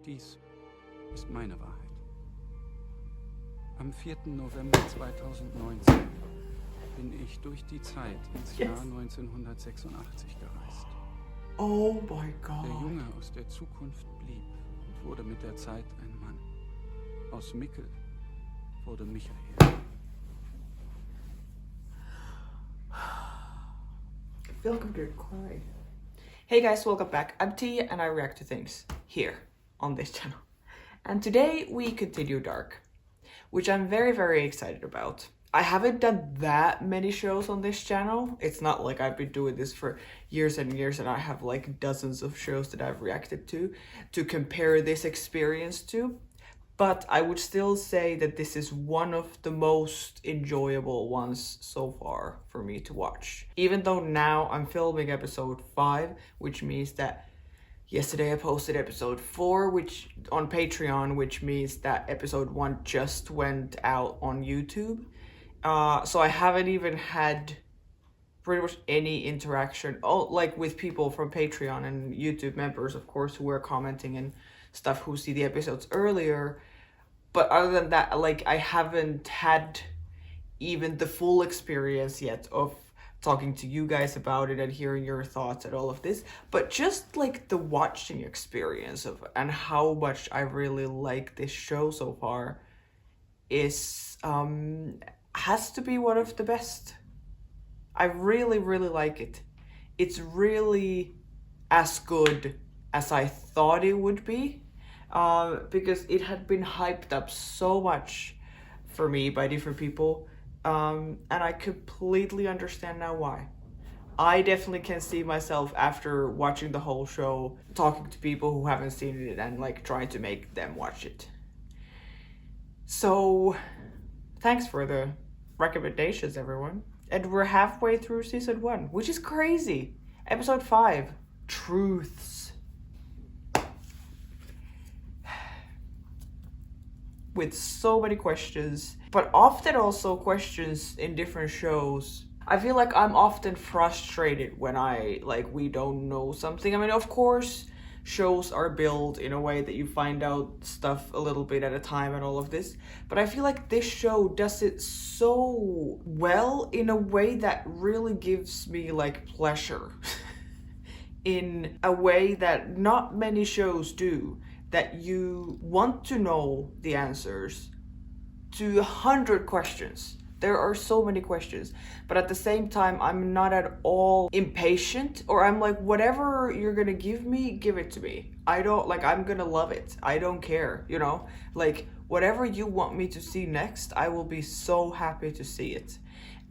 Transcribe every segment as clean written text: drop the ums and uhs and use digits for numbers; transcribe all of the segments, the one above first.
Dies ist meine Wahrheit. Am 4. November 2019 bin ich durch die Zeit ins Jahr 1986 gereist. Oh my God. Der Junge aus der Zukunft blieb und wurde mit der Zeit ein Mann. Aus Mikkel wurde Michael. I feel like I'm gonna cry. Hey guys, welcome back. I'm T and I react to things here on this channel. And today we continue Dark, which I'm very, very excited about. I haven't done that many shows on this channel. It's not like I've been doing this for years and years and I have like dozens of shows that I've reacted to compare this experience to. But I would still say that this is one of the most enjoyable ones so far for me to watch. Even though now I'm filming episode 5, which means that yesterday I posted episode 4 which on Patreon, which means that episode 1 just went out on YouTube. So I haven't even had pretty much any interaction, like with people from Patreon and YouTube members, of course, who are commenting and stuff, who see the episodes earlier. But other than that, like, I haven't had even the full experience yet of talking to you guys about it and hearing your thoughts and all of this. But just like the watching experience of and how much I really like this show so far is has to be one of the best. I really, really like it. It's really as good as I thought it would be. Because it had been hyped up so much for me by different people, and I completely understand now why. I definitely can see myself after watching the whole show talking to people who haven't seen it and like trying to make them watch it. So thanks for the recommendations, everyone. And we're halfway through season 1, which is crazy. Episode 5, Truths. With so many questions, but often also questions in different shows. I feel like I'm often frustrated when we don't know something. I mean, of course, shows are built in a way that you find out stuff a little bit at a time and all of this, but I feel like this show does it so well in a way that really gives me like pleasure in a way that not many shows do. That you want to know the answers to 100 questions. There are so many questions, but at the same time, I'm not at all impatient, or I'm like, whatever you're gonna give me, give it to me. I don't, like, I'm gonna love it. I don't care, you know? Like, whatever you want me to see next, I will be so happy to see it.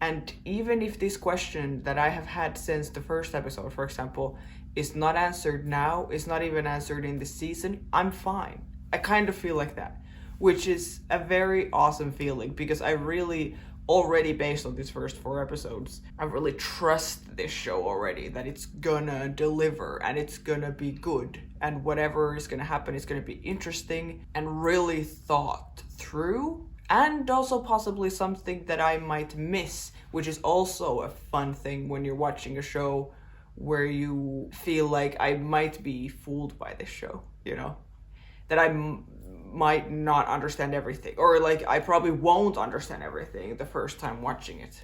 And even if this question that I have had since the first episode, for example, is not answered now, is not even answered in this season, I'm fine. I kind of feel like that, which is a very awesome feeling because I really already, based on these first 4 episodes, I really trust this show already, that it's gonna deliver and it's gonna be good, and whatever is gonna happen is gonna be interesting and really thought through, and also possibly something that I might miss, which is also a fun thing when you're watching a show where you feel like I might be fooled by this show, you know? That I might not understand everything, or like I probably won't understand everything the first time watching it.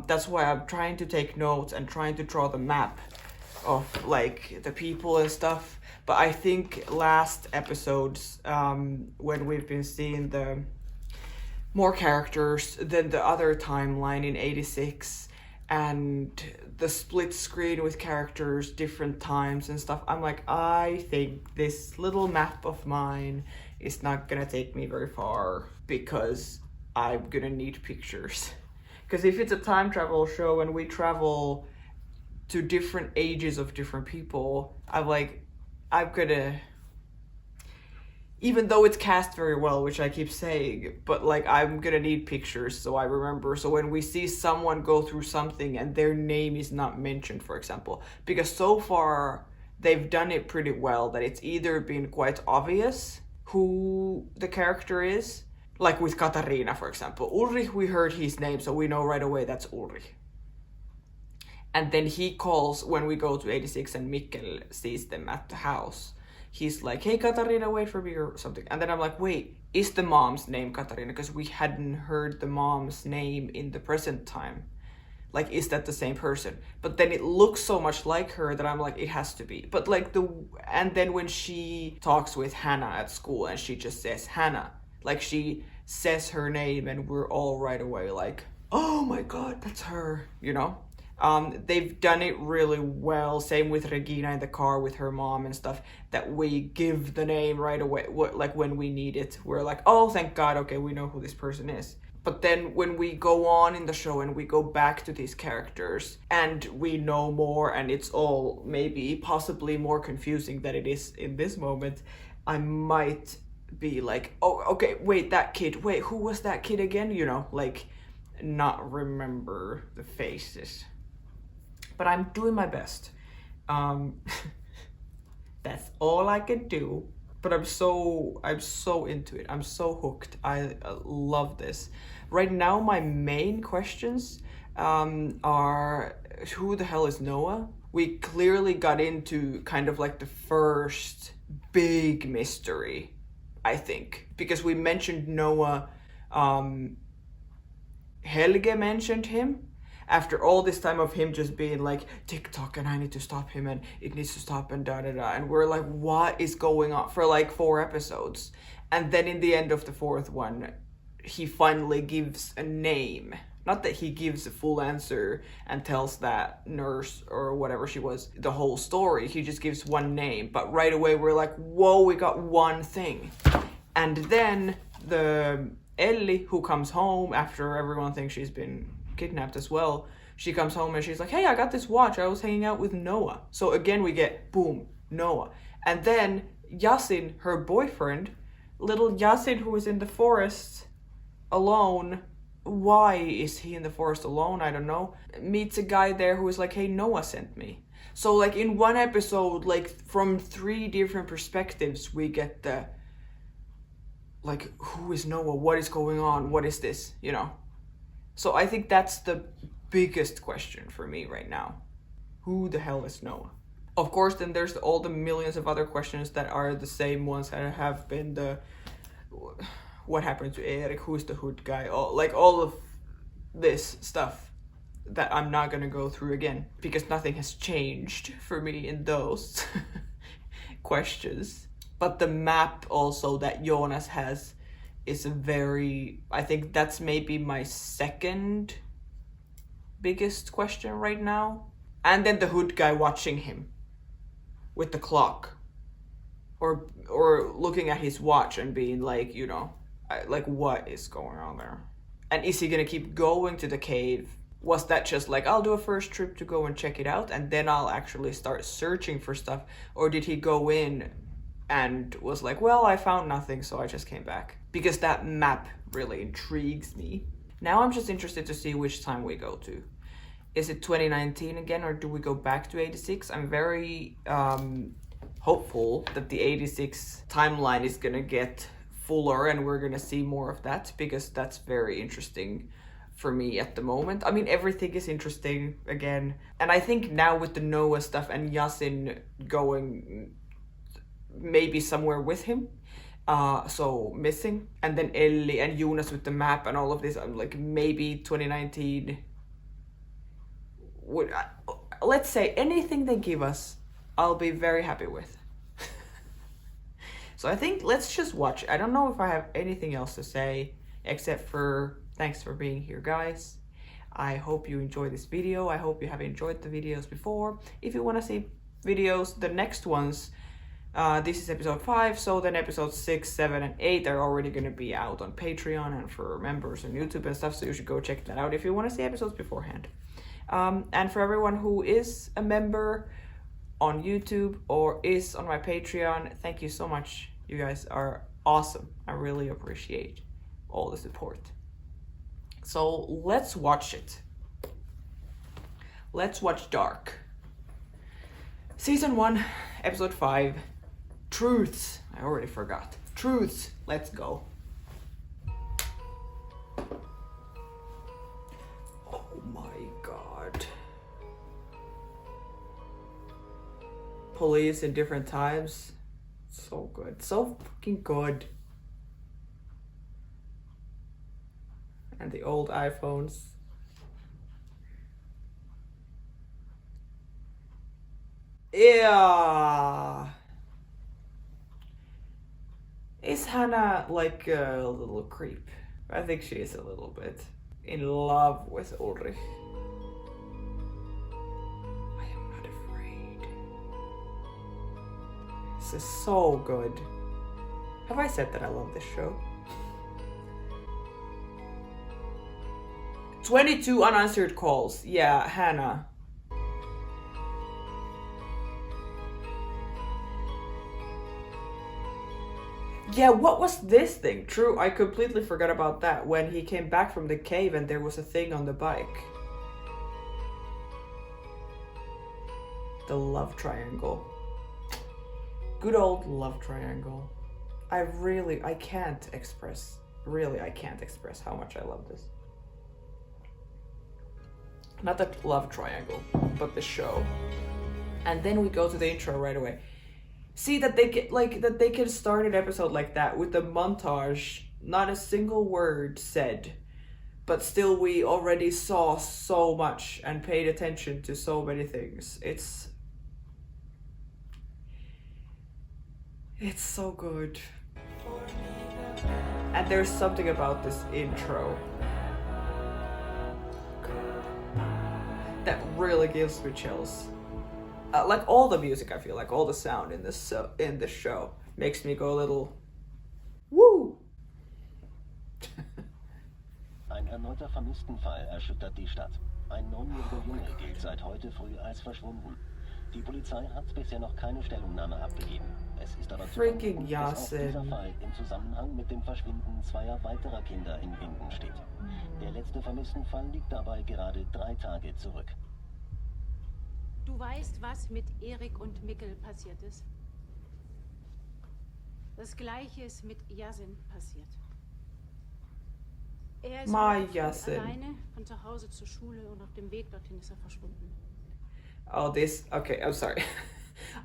That's why I'm trying to take notes and trying to draw the map of like the people and stuff. But I think last episodes, when we've been seeing the more characters than the other timeline in 86, and the split screen with characters different times and stuff, I'm like, I think this little map of mine is not gonna take me very far because I'm gonna need pictures. Because if it's a time travel show and we travel to different ages of different people, I'm gonna, even though it's cast very well, which I keep saying, but like I'm gonna need pictures so I remember. So when we see someone go through something and their name is not mentioned, for example, because so far they've done it pretty well that it's either been quite obvious who the character is, like with Katarina, for example. Ulrich, we heard his name, so we know right away that's Ulrich. And then he calls when we go to 86 and Mikkel sees them at the house. he's like, hey Katarina, wait for me or something. And then I'm like, wait, is the mom's name Katarina? Because we hadn't heard the mom's name in the present time. Like, is that the same person? But then it looks so much like her that I'm like, it has to be. But like and then when she talks with Hannah at school and she just says Hannah, like she says her name and we're all right away like, oh my God, that's her, you know? They've done it really well. Same with Regina in the car with her mom and stuff, that we give the name right away. Like when we need it, we're like, oh, thank God, okay, we know who this person is. But then when we go on in the show and we go back to these characters and we know more and it's all maybe possibly more confusing than it is in this moment, I might be like, oh, okay, wait, that kid, wait, who was that kid again? You know, like not remember the faces. But I'm doing my best. That's all I can do. But I'm so into it. I'm so hooked. I love this. Right now, my main questions are, who the hell is Noah? We clearly got into kind of like the first big mystery, I think. Because we mentioned Noah, Helge mentioned him. After all this time of him just being like, TikTok and I need to stop him and it needs to stop and da-da-da. And we're like, what is going on for like 4 episodes? And then in the end of the 4th one, he finally gives a name. Not that he gives a full answer and tells that nurse or whatever she was the whole story. He just gives one name. But right away we're like, whoa, we got one thing. And then the Ellie, who comes home after everyone thinks she's been kidnapped as well, she comes home and she's like, hey, I got this watch, I was hanging out with Noah. So again we get, boom, Noah. And then Yasin, her boyfriend, little Yasin, who is in the forest alone, why is he in the forest alone, I don't know, meets a guy there who is like, hey, Noah sent me. So like in one episode, like from 3 different perspectives, we get the like, who is Noah, what is going on, what is this, you know? So I think that's the biggest question for me right now. Who the hell is Noah? Of course, then there's all the millions of other questions that are the same ones that have been the, what happened to Erik, who's the hood guy, all of this stuff that I'm not gonna go through again because nothing has changed for me in those questions. But the map also that Jonas has is I think that's maybe my second biggest question right now. And then the hood guy watching him with the clock. Or looking at his watch and being like, you know, like what is going on there? And is he gonna keep going to the cave? Was that just like, I'll do a first trip to go and check it out and then I'll actually start searching for stuff? Or did he go in and was like, well, I found nothing, so I just came back? Because that map really intrigues me. Now I'm just interested to see which time we go to. Is it 2019 again, or do we go back to 86? I'm very hopeful that the 86 timeline is gonna get fuller and we're gonna see more of that, because that's very interesting for me at the moment. I mean, everything is interesting again. And I think now with the Noah stuff and Yasin going maybe somewhere with him, so missing, and then Ellie and Jonas with the map and all of this, I'm like, maybe 2019 would, let's say anything they give us, I'll be very happy with. So I think let's just watch. I don't know if I have anything else to say except for thanks for being here, guys. I hope you enjoyed this video. I hope you have enjoyed the videos before. If you want to see videos, the next ones, this is episode 5, so then episodes 6, 7, and 8 are already going to be out on Patreon and for members on YouTube and stuff, so you should go check that out if you want to see episodes beforehand. And for everyone who is a member on YouTube or is on my Patreon, thank you so much. You guys are awesome. I really appreciate all the support. So let's watch it. Let's watch Dark. Season 1, episode 5. Truths. I already forgot. Truths. Let's go. Oh my god. Police in different times. So good. So fucking good. And the old iPhones. Yeah. Is Hannah like a little creep? I think she is a little bit in love with Ulrich. I am not afraid. This is so good. Have I said that I love this show? 22 unanswered calls. Yeah, Hannah. Yeah, what was this thing? True, I completely forgot about that. When he came back from the cave and there was a thing on the bike. The love triangle. Good old love triangle. I can't express how much I love this. Not the love triangle, but the show. And then we go to the intro right away. See that they can start an episode like that with the montage, not a single word said, but still we already saw so much and paid attention to so many things. It's so good. And there's something about this intro that really gives me chills. Like all the music, I feel like all the sound in this show makes me go a little woo. Ein erneuter Vermisstenfall erschüttert die Stadt. Ein 9-jähriger Junge gilt seit heute früh als verschwunden. Die Polizei hat bisher noch keine Stellungnahme abgegeben. Es ist aber Freaking dass auch dieser Yasin. Fall im Zusammenhang mit dem Verschwinden zweier weiterer Kinder in Winden steht. Der letzte Vermisstenfall liegt dabei gerade 3 Tage zurück. Du weißt, was mit Erik und Mikkel passiert ist? Das Gleiche ist mit Yasin passiert. Er ist alleine von zu Hause zur Schule und auf dem Weg dorthin ist er verschwunden. Oh, okay, I'm sorry.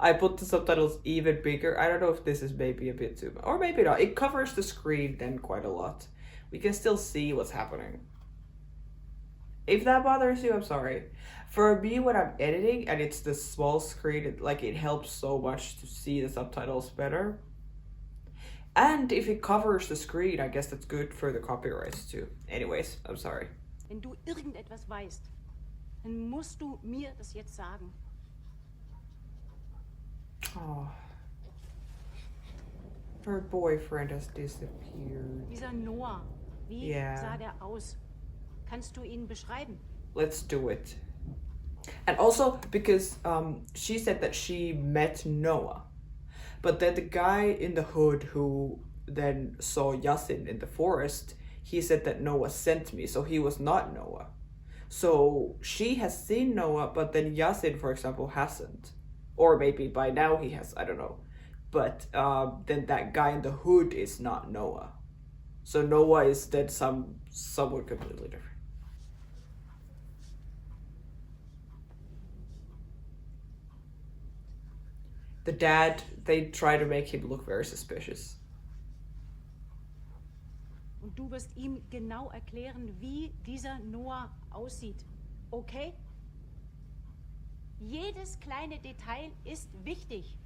I put the subtitles even bigger. I don't know if this is maybe a bit too much, or maybe not. It covers the screen then quite a lot. We can still see what's happening. If that bothers you, I'm sorry. For me, when I'm editing and it's the small screen, it helps so much to see the subtitles better. And if it covers the screen, I guess that's good for the copyrights too. Anyways, I'm sorry. Wenn du irgendetwas weißt, dann musst du mir das jetzt sagen. Oh. Her boyfriend has disappeared. Dieser Noah, wie sah der aus? Kannst du ihn beschreiben? Let's do it. And also because she said that she met Noah, but then the guy in the hood who then saw Yasin in the forest, he said that Noah sent me, so he was not Noah. So she has seen Noah, but then Yasin, for example, hasn't. Or maybe by now he has, I don't know. But then that guy in the hood is not Noah. So Noah is then someone completely different. The dad, they try to make him look very suspicious. Und du wirst ihm genau erklären, wie dieser Noah aussieht. Okay? Jedes kleine Detail ist wichtig.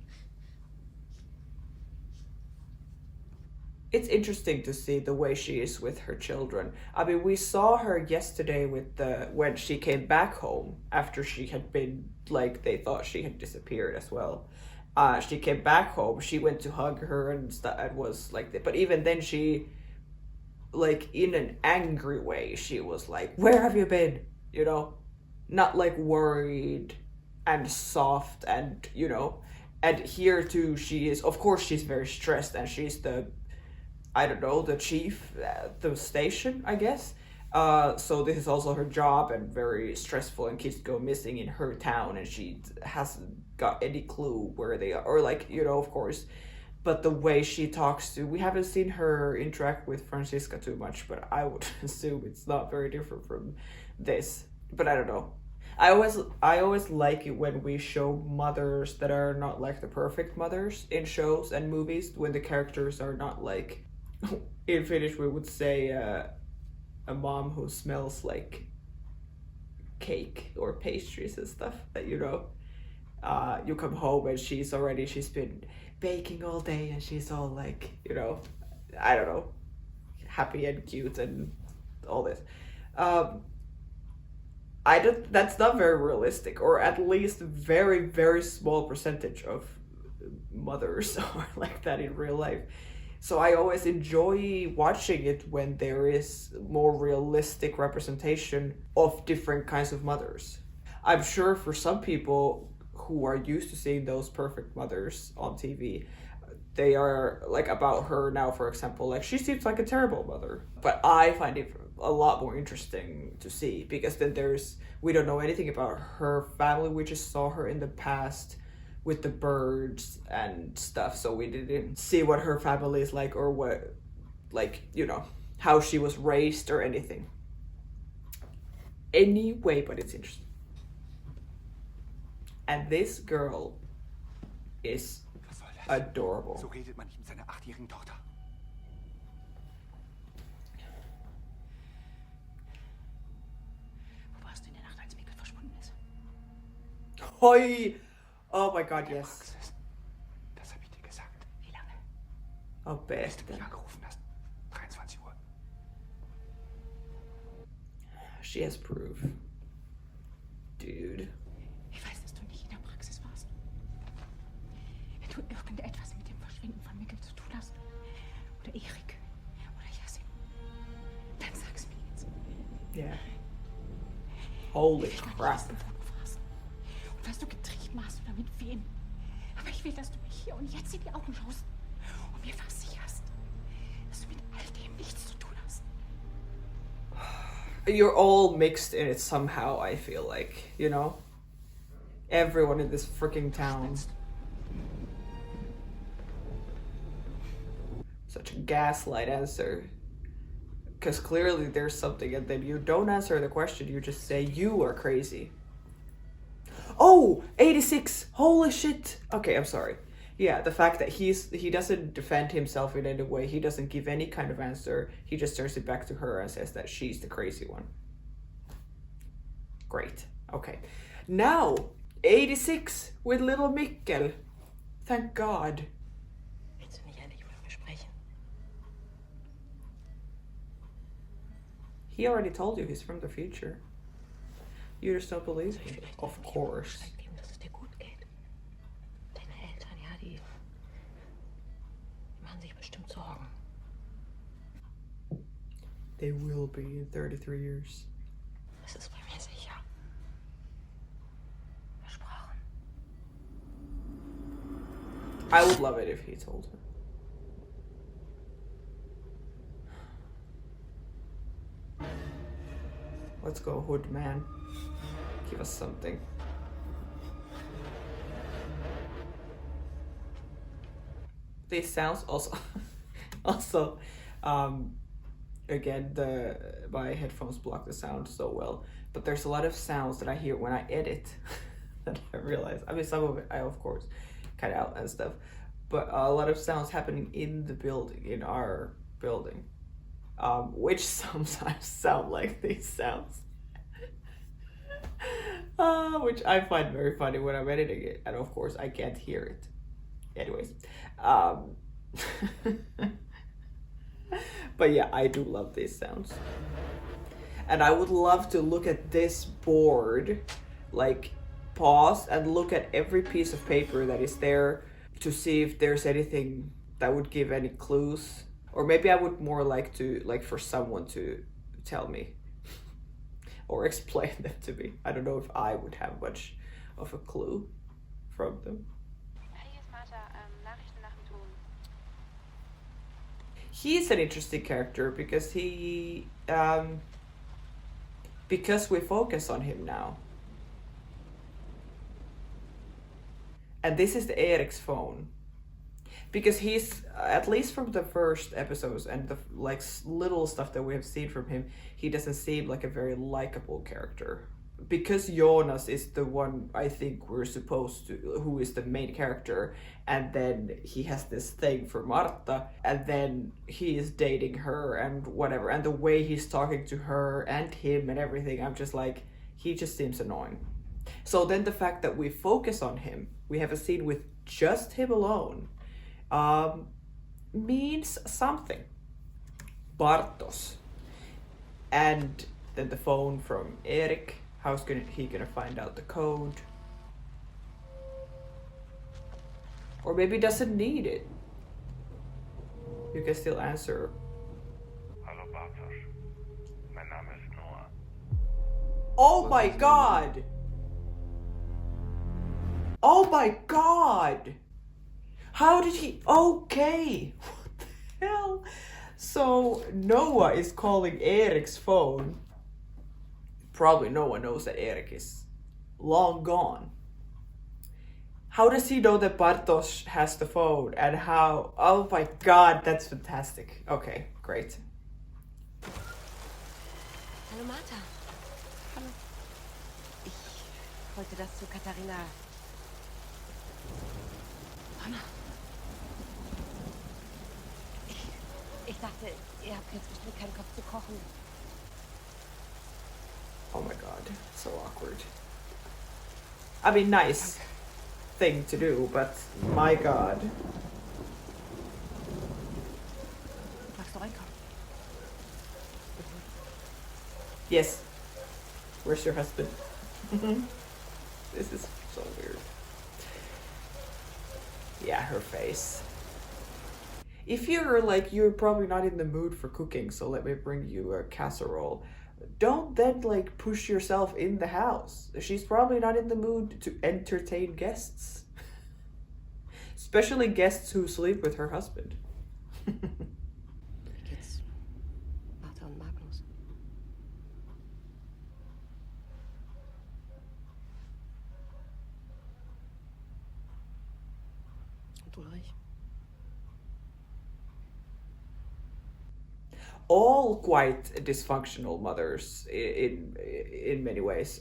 It's interesting to see the way she is with her children. I mean, we saw her yesterday when she came back home after she had been, they thought she had disappeared as well. She came back home, she went to hug her and stuff, and was like that. But even then she, in an angry way, she was like, where have you been? You know? Not worried and soft and, and here too she is, of course she's very stressed and she's the chief at the station, I guess. So this is also her job and very stressful, and kids go missing in her town and she hasn't got any clue where they are, or of course. But the way she talks we haven't seen her interact with Franziska too much, but I would assume it's not very different from this. But I don't know. I always like it when we show mothers that are not like the perfect mothers in shows and movies, when the characters are not like, in Finnish we would say a mom who smells like cake or pastries and stuff, that you come home and she's been baking all day and she's all like, I don't know, happy and cute and all this. That's not very realistic, or at least very, very small percentage of mothers are like that in real life. So I always enjoy watching it when there is more realistic representation of different kinds of mothers. I'm sure for some people who are used to seeing those perfect mothers on TV, they are like, about her now, for example, like she seems like a terrible mother. But I find it a lot more interesting to see, because then we don't know anything about her family. We just saw her in the past with the birds and stuff, so we didn't see what her family is like, or what, like, how she was raised or anything. Anyway, but it's interesting. And this girl is adorable. So redet man nicht mit seiner 8-jährigen Tochter. Wo warst du in der Nacht, als Mikkel verschwunden ist? Hoi! Oh my god, yes. Praxis. Das habe ich dir gesagt. Wie lange? Oh, Bis best. du mich angerufen hast. 23 Uhr. She has proof. Dude. Ich weiß, dass du nicht in der Praxis warst. Wenn du irgendetwas mit dem Verschwinden von Mikkel zu tun hast, oder Erik, oder Yasin, dann sag's mir jetzt. Yeah. Holy Ich will nicht crap. wissen, wo du warst und was du getrieben hast oder mit wem. Aber ich will, dass du mich hier und jetzt in die Augen schaust und mir versicherst, dass du mit all dem nichts zu tun hast. You're all mixed in it somehow, I feel like, Everyone in this freaking town. Such a gaslight answer. Because clearly there's something, and then you don't answer the question, you just say you are crazy. Oh, 86! Holy shit! Okay, I'm sorry. Yeah, the fact that he doesn't defend himself in any way, he doesn't give any kind of answer, he just turns it back to her and says that she's the crazy one. Great. Okay. Now, 86 with little Mikkel. Thank God. Willst du nicht endlich mit mir sprechen? He already told you he's from the future. You just don't believe Soll ich me? vielleicht Of einfach course. Bescheid geben, dass es dir gut geht? Deine Eltern, ja, die machen sich bestimmt Sorgen. They will be in 33 years. Das ist bei mir sicher. Versprochen. I would love it if he told her. Let's go, Hood Man. Give us something. These sounds also, again, my headphones block the sound so well, but there's a lot of sounds that I hear when I edit that I realize. I mean, some of it I of course cut out and stuff, but a lot of sounds happening in the building, in our building, which sometimes sound like these sounds. Which I find very funny when I'm editing it, and of course I can't hear it. Anyways, but yeah, I do love these sounds, and I would love to look at this board, like pause and look at every piece of paper that is there to see if there's anything that would give any clues, or maybe I would more like for someone to tell me or explain them to me. I don't know if I would have much of a clue from them. He's an interesting character because because we focus on him now. And this is the Erik's phone. Because he's, at least from the first episodes and the little stuff that we have seen from him, he doesn't seem like a very likable character. because Jonas is the one I think we're supposed to, who is the main character, and then he has this thing for Marta, and then he is dating her and whatever, and the way he's talking to her and him and everything, I'm just like, he just seems annoying. So then the fact that we focus on him, we have a scene with just him alone, means something. Bartosz. And then the phone from Erik. How's he gonna find out the code? Or maybe doesn't need it. You can still answer. Hallo Bartosz. Mein Name ist Noah. Oh my god! Oh my god! How did he... Okay! What the hell? So Noah is calling Erik's phone. Probably no one knows that Erik is long gone. How does he know that Bartosz has the phone and how... Oh my god, that's fantastic. Okay, great. Hallo Martha. Hallo. Ich wollte das zu Katharina. Hanna. Ich dachte, ihr habt jetzt bestimmt keinen Kopf zu kochen. Oh my god, so awkward. I mean, nice thing to do, but my god. Magst du reinkommen? Yes. Where's your husband? This is so weird. Yeah, her face. If you're like, you're probably not in the mood for cooking, so let me bring you a casserole. Don't then like push yourself in the house. She's probably not in the mood to entertain guests. Especially guests who sleep with her husband. Wie geht's Martha und Magnus? Und Ulrich? All quite dysfunctional mothers in many ways,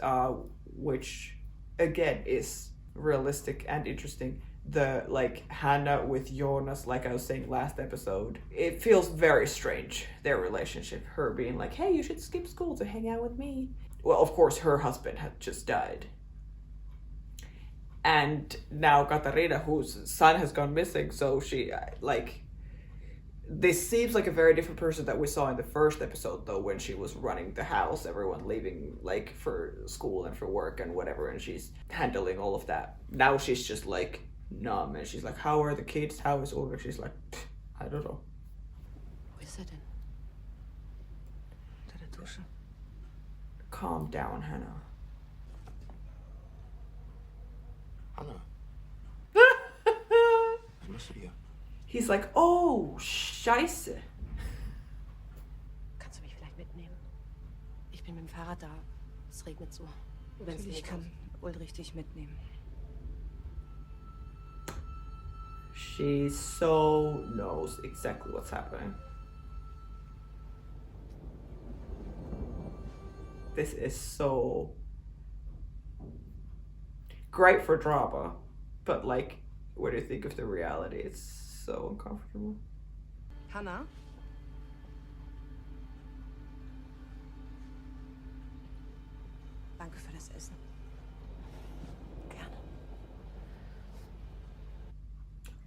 which again is realistic and interesting. The like Hannah with Jonas, like I was saying last episode, it feels very strange, their relationship. Her being like, hey, you should skip school to hang out with me. Well, of course, her husband had just died. And now Katarina, whose son has gone missing, so she like... This seems like a very different person that we saw in the first episode, though, when she was running the house, everyone leaving, like, for school and for work and whatever, and she's handling all of that. Now she's just, like, numb, and she's like, how are the kids? How is Ulrich? She's like, I don't know. Wo ist denn? Unter der Dusche. Calm down, Hannah. Anna, was machst du hier? He's like, oh, scheiße. Kannst du mich vielleicht mitnehmen? Ich bin mit dem Fahrrad da. Es regnet so. Wenn's Ich nicht kann Ulrich dich mitnehmen. She so knows exactly what's happening. This is so great for drama, but like, what do you think of the reality? It's so uncomfortable. Hanna? Danke für das Essen. Gerne.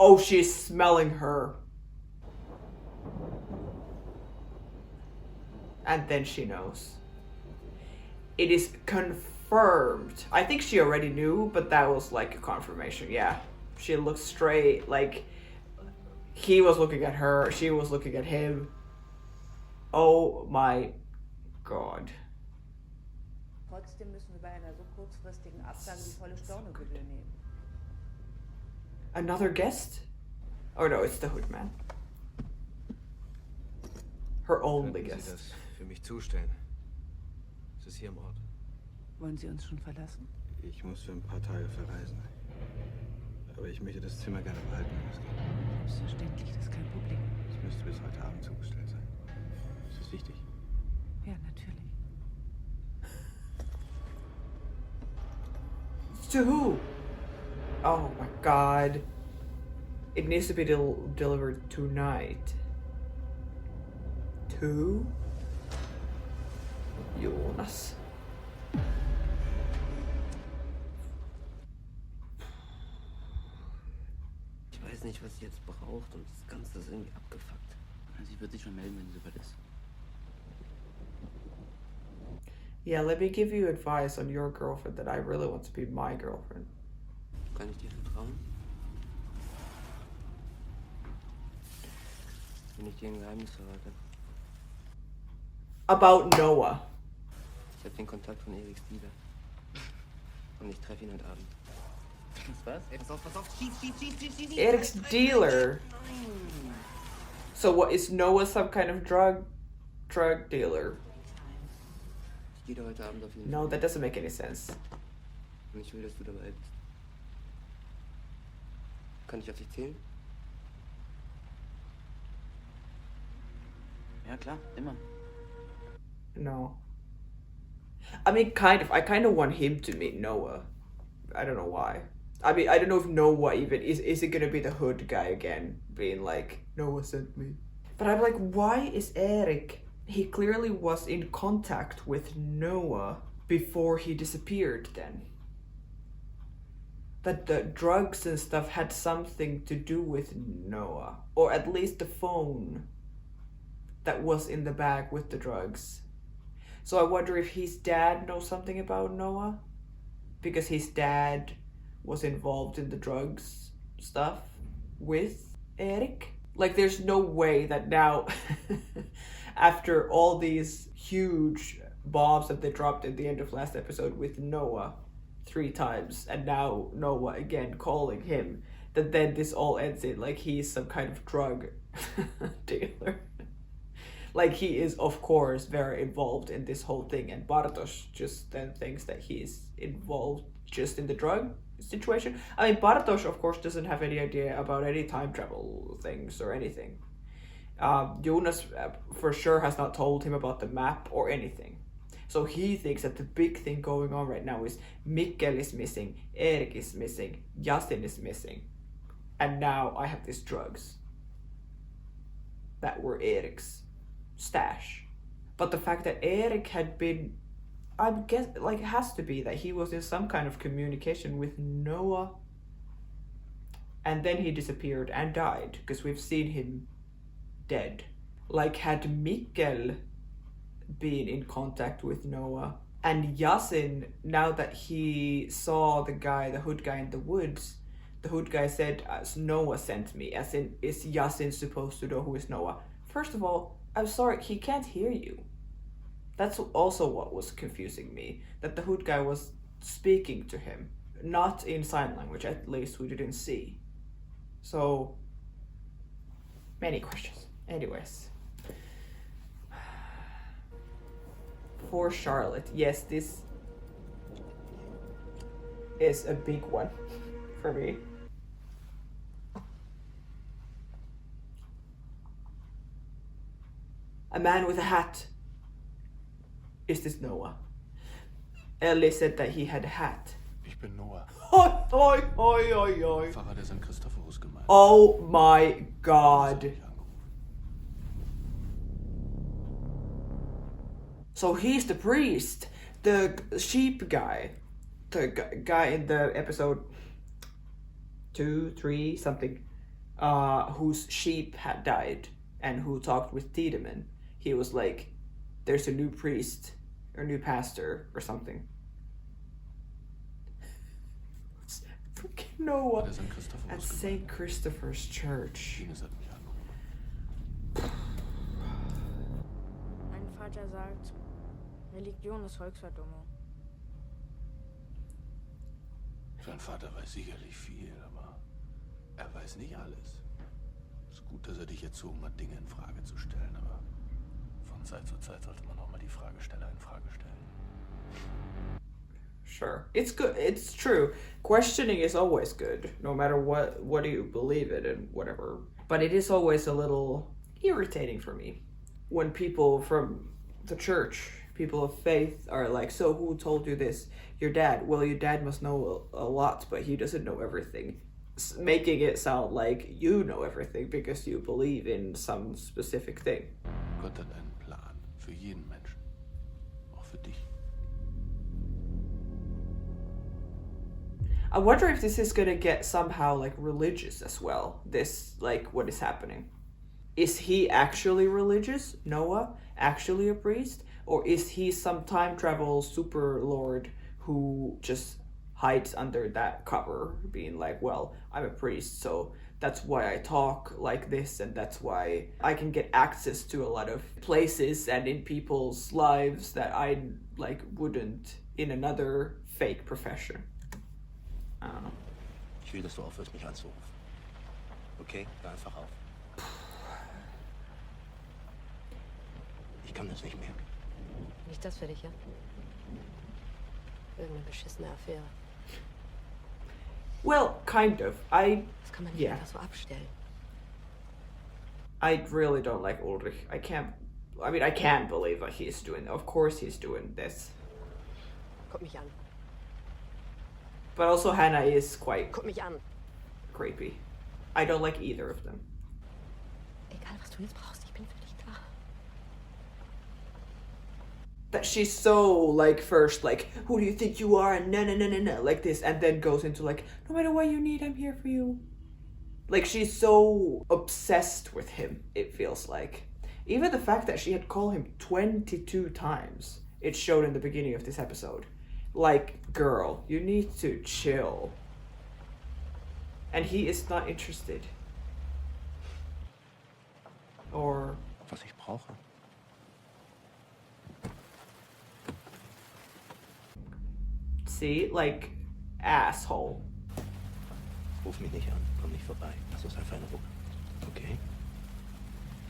Oh, she's smelling her. And then she knows. It is confirmed. I think she already knew, but that was like a confirmation. Yeah. She looks straight, like he was looking at her, she was looking at him. Oh my god. Trotzdem müssen wir bei einer so kurzfristigen Absage die volle Stornogebühr nehmen. Another guest? Oh no, it's the Hoodman. Her only Könnten Sie guest. das für mich zustellen? Es ist hier im Ort. Wollen Sie uns schon verlassen? Ich muss für ein paar Tage verreisen. Aber ich möchte das Zimmer gerne behalten, wenn es geht. Selbstverständlich, das ist kein Problem. Es müsste bis heute Abend zugestellt sein. Ist das wichtig? Ja, natürlich. To who? Oh my god. It needs to be delivered tonight. To Jonas. Ich weiß nicht, was sie jetzt braucht und das Ganze ist irgendwie abgefuckt. Sie wird sich schon melden, wenn sie soweit ist. Yeah, let me give you advice on your girlfriend that I really want to be my girlfriend. Kann ich dir vertrauen? Wenn ich dir ein Geheimnis verrate. About Noah. Ich habe den Kontakt von Eriks Dealer. Und ich treffe ihn heute Abend. Was? Ey, pass auf, schieß! Eric's dealer. So what, is Noah some kind of drug dealer? Ich gehe da heute Abend auf jeden No, Fall. that doesn't make any sense. Und ich will, dass du dabei bist. Kann ich auf dich zählen? Ja, klar, immer. No. I mean, kind of. I kind of want him to meet Noah. I don't know why. I mean, I don't know if Noah even is it gonna be the hood guy again, being like, Noah sent me. But I'm like, why is Eric? He clearly was in contact with Noah before he disappeared then. That the drugs and stuff had something to do with Noah. Or at least the phone that was in the bag with the drugs. So I wonder if his dad knows something about Noah? Because his dad was involved in the drugs stuff with Eric. Like, there's no way that now, after all these huge bombs that they dropped at the end of last episode with Noah 3 times, and now Noah again calling him, that then this all ends in like he's some kind of drug dealer. Like, he is, of course, very involved in this whole thing, and Bartosz just then thinks that he's involved just in the drug situation. I mean, Bartosz, of course, doesn't have any idea about any time travel things or anything. Jonas, for sure, has not told him about the map or anything. So he thinks that the big thing going on right now is Mikkel is missing, Erik is missing, Yasin is missing. And now I have these drugs that were Erik's stash. But the fact that Erik had been, I guess, like, it has to be that he was in some kind of communication with Noah, and then he disappeared and died, because we've seen him dead. Like, had Mikkel been in contact with Noah, and Yasin, now that he saw the hood guy in the woods, the hood guy said, Noah sent me, as in, is Yasin supposed to know who is Noah? First of all, I'm sorry, he can't hear you. That's also what was confusing me, that the hood guy was speaking to him, not in sign language, at least we didn't see. So, many questions. Anyways. For Charlotte, yes, this is a big one for me. A man with a hat. Is this Noah? Ellie said that he had a hat. Ich bin Noah. Oi, oi, oi, oi, oi. Pfarrer des St. Christophorus gemeint. Oh my god. So he's the priest, the sheep guy, the guy in the episode 2, 3, something, whose sheep had died and who talked with Tiedemann. He was like, there's a new priest or new pastor or something. Freaking Noah at St. Christopher's Church. Mein Vater sagt, Religion ist Volksverdummung. Dein Vater weiß sicherlich viel, aber er weiß nicht alles. Es ist gut, dass er dich erzogen hat, Dinge in Frage zu stellen, aber von Zeit zu Zeit sollte man auch mal die Fragesteller in Frage stellen. Sure. It's good. It's true. Questioning is always good, no matter what you believe in and whatever. But it is always a little irritating for me when people from the church people of faith are like, so who told you this? Your dad. Well, your dad must know a lot, but he doesn't know everything. Making it sound like you know everything because you believe in some specific thing. Gott hat einen Plan für jeden Menschen. Auch für dich. I wonder if this is gonna get somehow like religious as well. This, like, what is happening. Is he actually religious, Noah? Actually a priest? Or is he some time travel super lord who just hides under that cover, being like, well, I'm a priest, so that's why I talk like this, and that's why I can get access to a lot of places and in people's lives that I like wouldn't in another fake profession. I don't know. Ich will, dass du aufhörst, mich anzurufen. Okay? Hör einfach auf. Ich kann das nicht mehr. Nicht das für dich, ja? Irgendeine beschissene Affäre. Well, kind of. Das kann man nicht Yeah. einfach so abstellen. I really don't like Ulrich. I can't believe that he's doing, of course he's doing this. Guck mich an. But also Hannah is quite Guck mich an. creepy. I don't like either of them. Egal, was du jetzt brauchst, ich bin für dich da. That she's so like first like, who do you think you are, and no, like this, and then goes into like, no matter what you need, I'm here for you. Like she's so obsessed with him, it feels like. Even the fact that she had called him 22 times, it showed in the beginning of this episode. Like, girl, you need to chill. And he is not interested. Or... Was ich brauche. See? Like, asshole. Ruf mich nicht an, komm nicht vorbei. Lass uns einfach in Ruhe. Okay?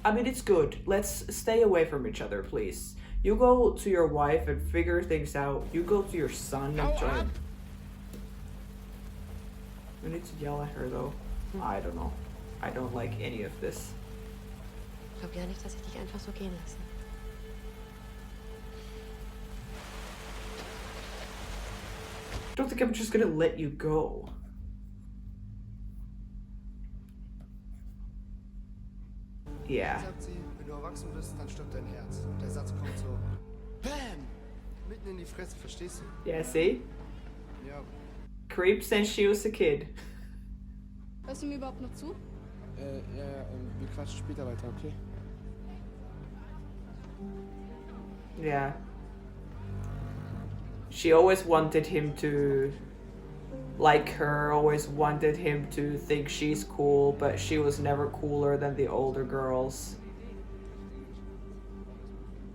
I mean, it's good. Let's stay away from each other, please. You go to your wife and figure things out. You go to your son and try and... We need to yell at her, though. I don't know. I don't like any of this. Ich glaube ja nicht, dass ich dich einfach so gehen lasse. I don't think I'm just gonna let you go. Yeah. Sagt sie, wenn du erwachsen bist, dann stirbt dein Herz. Und der Satz kommt so, BAM! Mitten in die Fresse, verstehst du? Yeah, see? Ja. Creep since she was a kid. Hörst du mir überhaupt noch zu? Ja, wir quatschen später weiter, okay? Yeah. She always wanted him to like her, always wanted him to think she's cool, but she was never cooler than the older girls.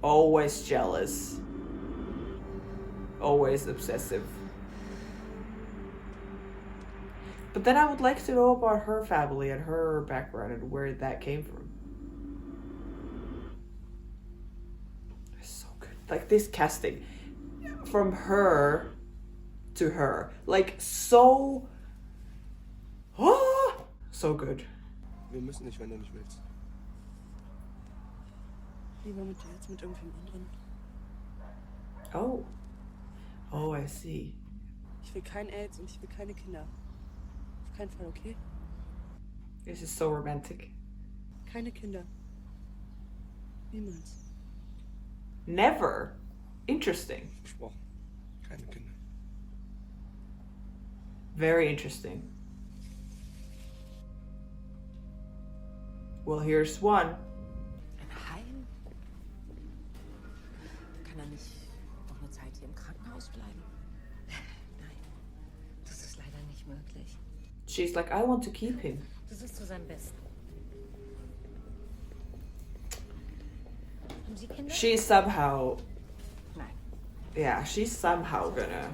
Always jealous. Always obsessive. But then I would like to know about her family and her background and where that came from. It's so good. Like this casting. From her to her. Like so... so good. Wir müssen nicht, wenn du nicht willst. Lieber mit dir als mit irgendwem anderen. Oh. Oh, I see. Ich will kein AIDS und ich will keine Kinder. Auf keinen Fall, okay? This is so romantic. Keine Kinder. Niemals. Never. Interesting. Versprochen. Keine Kinder. Very interesting. Well, here's one. Ein Heim? Kann er nicht noch eine Zeit hier im Krankenhaus bleiben? Nein, das ist leider nicht möglich. She's like, I want to keep him. Das ist zu seinem Besten. Haben Sie Kinder? She's somehow... Nein. Yeah, she's somehow gonna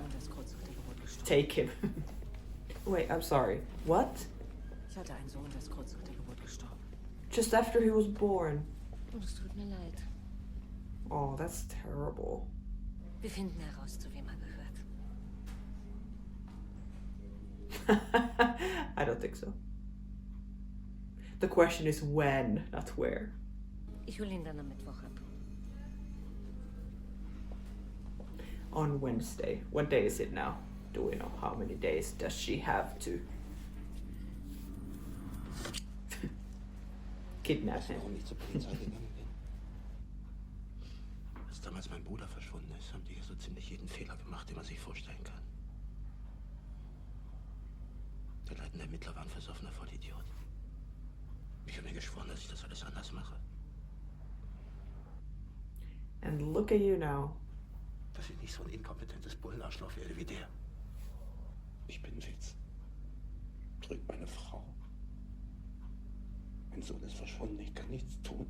take him. Wait, I'm sorry. What? Ich hatte einen Sohn, der ist kurz nach der Geburt gestorben. Just after he was born. Und es tut mir leid. Oh, that's terrible. Wir finden heraus, zu wem er gehört. I don't think so. The question is when, not where. Ich hole ihn dann am Mittwoch ab. on Wednesday. What day is it now? Do we know how many days does she have to kidnap Weißt du, him? warum ich zur Polizei gegangen bin? Als damals mein Bruder verschwunden ist, haben die hier so ziemlich jeden Fehler gemacht, den man sich vorstellen kann. Der leitende Ermittler war ein versoffener Vollidiot. Ich habe mir geschworen, dass ich das alles anders mache. And look at you now. Dass ich nicht so ein inkompetentes Bullenarschloch werde wie der. Ich bin Witz. Drück meine Frau. Mein Sohn ist verschwunden, ich kann nichts tun.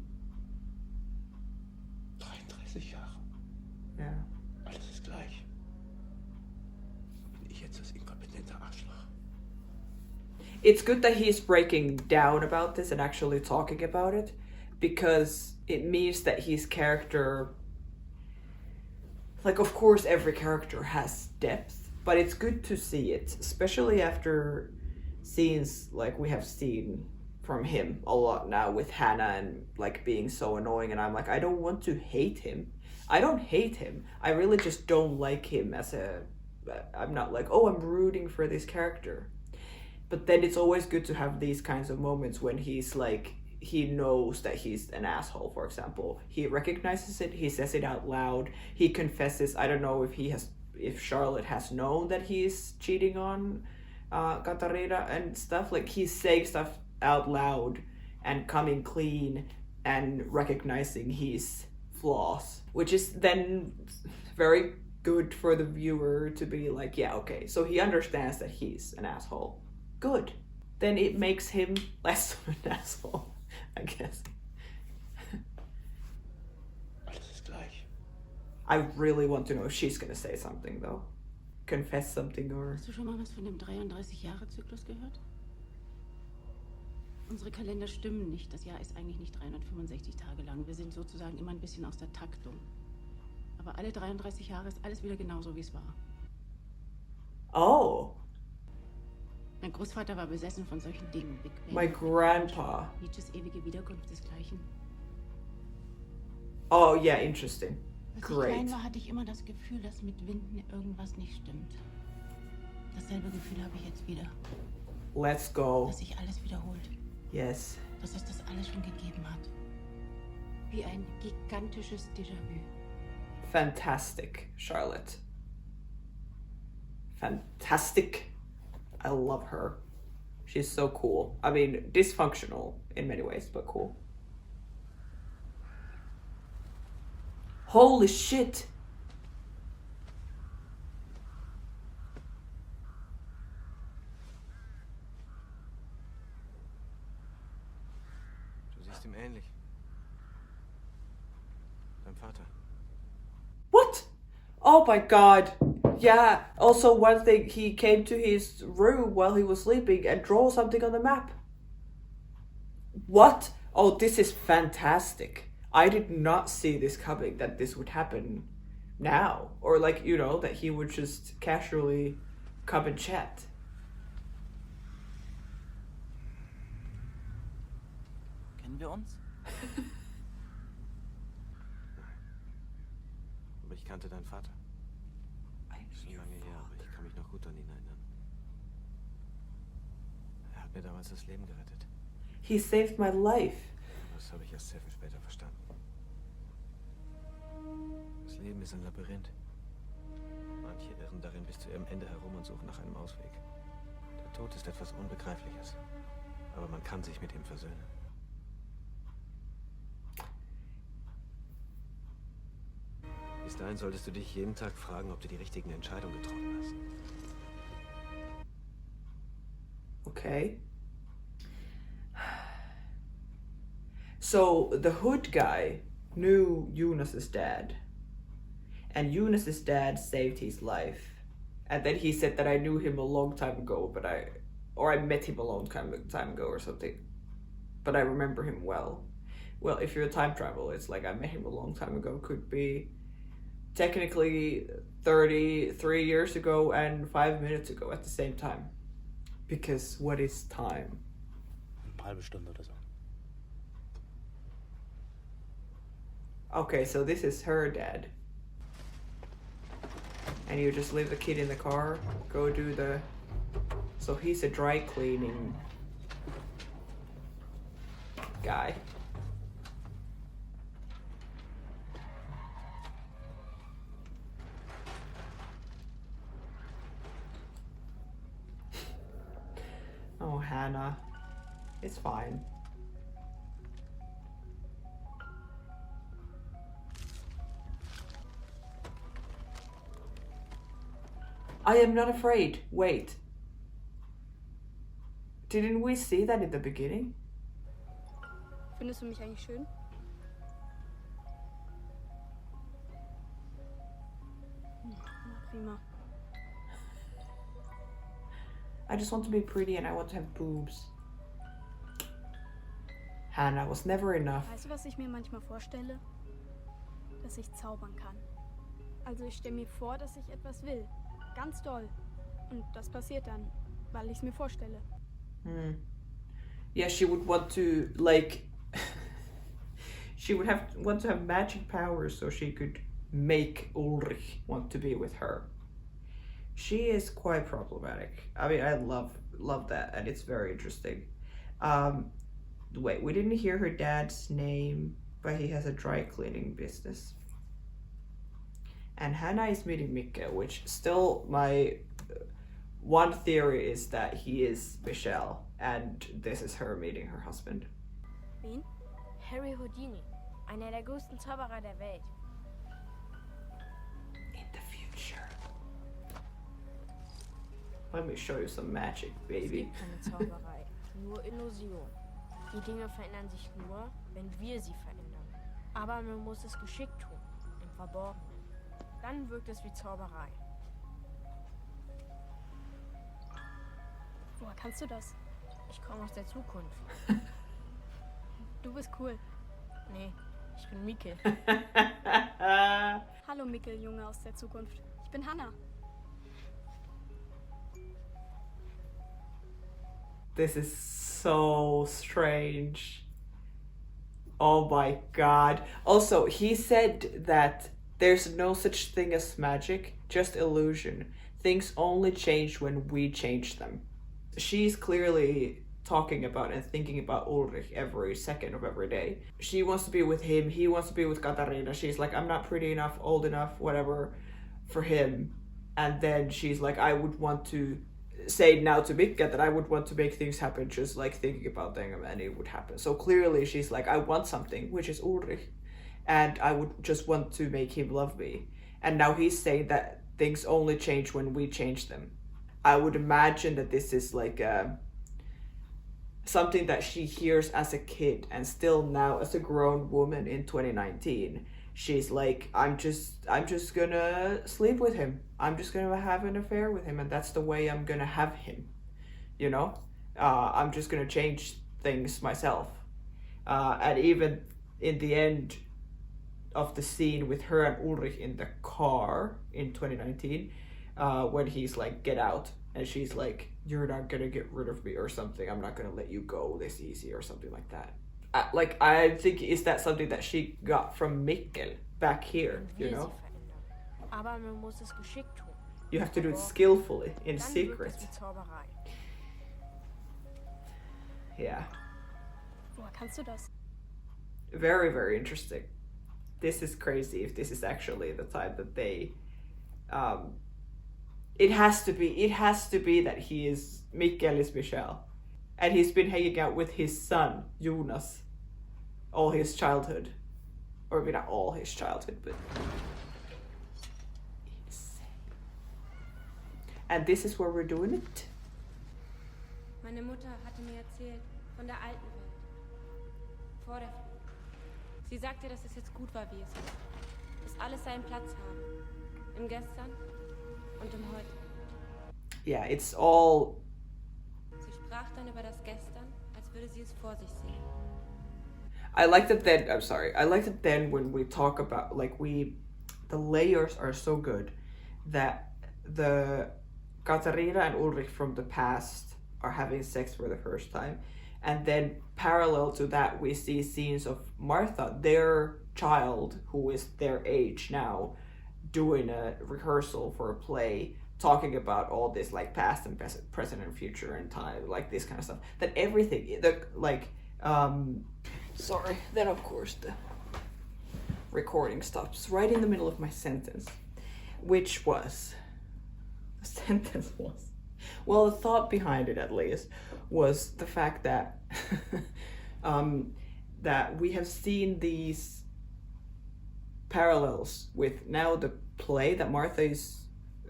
33 Jahre. Ja. Alles ist gleich. Bin ich jetzt das inkompetente Arschloch? It's good that he's breaking down about this and actually talking about it, because it means that his character, like, of course every character has depth, but it's good to see it, especially after scenes like we have seen from him a lot now with Hannah and like being so annoying, and I'm like, I don't want to hate him. I don't hate him. I really just don't like him as a, I'm not like, oh, I'm rooting for this character. But then it's always good to have these kinds of moments when he's like, he knows that he's an asshole, for example. He recognizes it, he says it out loud, he confesses. I don't know if Charlotte has known that he's cheating on Katarina and stuff. Like, he's saying stuff out loud and coming clean and recognizing his flaws, which is then very good for the viewer to be like, yeah, okay, so he understands that he's an asshole. Good. Then it makes him less of an asshole, I guess. Alles ist gleich. I really want to know if she's gonna say something though. Confess something or... Hast du schon mal was von dem 33-Jahre-Zyklus gehört? Unsere Kalender stimmen nicht. Das Jahr ist eigentlich nicht 365 Tage lang. Wir sind sozusagen immer ein bisschen aus der Taktung. Aber alle 33 Jahre ist alles wieder genauso, wie es war. Oh. Mein Großvater war besessen von solchen Dingen. Big Bang. My grandpa. Nietzsches ewige Wiederkunft desgleichen. Oh yeah, interesting. Als ich klein war, hatte ich immer das Gefühl, dass mit Winden irgendwas nicht stimmt. Dasselbe Gefühl habe ich jetzt wieder. Let's go. Dass sich alles wiederholt. Yes. Dass es das alles schon gegeben hat. Wie ein gigantisches Déjà-vu. Fantastic, Charlotte. Fantastic. I love her. She's so cool. I mean, dysfunctional in many ways, but cool. Holy shit! Du siehst ihm ähnlich. Dein Vater. What? Oh my god. Yeah, also one thing, he came to his room while he was sleeping and drew something on the map. What? Oh, this is fantastic. I did not see this coming, that this would happen now. Or like, you know, that he would just casually come and chat. Kennen wir uns? Aber ich kannte deinen Vater. Schon lange her, aber ich kann mich noch gut an ihn erinnern. Er hat mir damals das Leben gerettet. He saved my life. Das habe ich erst sehr viel später verstanden. Das Leben ist ein Labyrinth. Manche irren darin bis zu ihrem Ende herum und suchen nach einem Ausweg. Der Tod ist etwas Unbegreifliches, aber man kann sich mit ihm versöhnen. Bis dahin solltest du dich jeden Tag fragen, ob du die richtigen Entscheidungen getroffen hast. Okay. So the hood guy knew Jonas's dad, and Jonas's dad saved his life. And then he said that I knew him a long time ago, but I met him a long time ago or something. But I remember him well. Well, if you're a time traveler, it's like I met him a long time ago. Could be technically 33 years ago and 5 minutes ago at the same time. Because what is time? Eine halbe Stunde oder so. Okay, so this is her dad. and you just leave the kid in the car, go do the... So he's a dry cleaning guy. Oh, Hannah. It's fine. I am not afraid. Wait. Didn't we see that in the beginning? Findest du mich eigentlich schön? Na prima. I just want to be pretty and I want to have boobs. Hannah was never enough. Weißt du, was ich mir manchmal vorstelle? Dass ich zaubern kann. Also ich stelle mir vor, dass ich etwas will. Ganz doll. Und das passiert dann, weil ich es mir vorstelle. Yeah, she would want to, like... she would want to have magic powers so she could make Ulrich want to be with her. She is quite problematic. I mean, I love that, and it's very interesting. Wait, we didn't hear her dad's name, but he has a dry cleaning business. And Hannah is meeting Mikkel, which still my one theory is that he is Michelle, and this is her meeting her husband. Wen? Harry Houdini, einer der größten Zauberer der Welt. In the future. Let me show you some magic, baby. Es gibt keine Zauberei, nur Illusion. Die Dinge verändern sich nur, wenn wir sie verändern. Aber man muss es geschickt tun, im Verborgenen. Dann wirkt es wie Zauberei. Woher kannst du das? Ich komme aus der Zukunft. Du bist cool. Nee, ich bin Mikkel. Hallo Mikkel, Junge aus der Zukunft. Ich bin Hannah. This is so strange. Oh my god. Also, he said that there's no such thing as magic, just illusion. Things only change when we change them. She's clearly talking about and thinking about Ulrich every second of every day. She wants to be with him, he wants to be with Katarina. She's like, I'm not pretty enough, old enough, whatever, for him. And then she's like, I would want to say now to Mikkel that I would want to make things happen, just like thinking about them, and it would happen. So clearly she's like, I want something, which is Ulrich. And I would just want to make him love me. And now he's saying that things only change when we change them. I would imagine that this is like something that she hears as a kid, and still now as a grown woman in 2019, she's like, I'm just gonna sleep with him. I'm just gonna have an affair with him, and that's the way I'm gonna have him. You know? I'm just gonna change things myself. And even in the end of the scene with her and Ulrich in the car in 2019, when he's like, get out, and she's like, you're not gonna get rid of me or something, I'm not gonna let you go this easy or something like that. I think, is that something that she got from Mikkel back here, you know? Aber man muss es geschickt tun. You have to do it skillfully, in secret. Yeah. Woher kannst du das? Very, very interesting. This is crazy if this is actually the time that they it has to be that Mikkel is Michelle. And he's been hanging out with his son, Jonas, all his childhood. Or maybe not all his childhood, but insane. And this is where we're doing it. Meine Mutter hatte mir erzählt von der alten Welt. Vor der Flucht. Sie sagte, dass es jetzt gut war, wie es ist. Dass alles seinen Platz haben. Im Gestern und im Heute. Yeah, it's all... Sie sprach dann über das Gestern, als würde sie es vor sich sehen. I like that then when we talk about, like, the layers are so good that the Katarina and Ulrich from the past are having sex for the first time. And then parallel to that, we see scenes of Martha, their child, who is their age now, doing a rehearsal for a play, talking about all this like past and present and future and time, like this kind of stuff. That everything, sorry. Then of course the recording stops right in the middle of my sentence, which was, the sentence was, well, the thought behind it at least was the fact that that we have seen these parallels with now the play that Martha is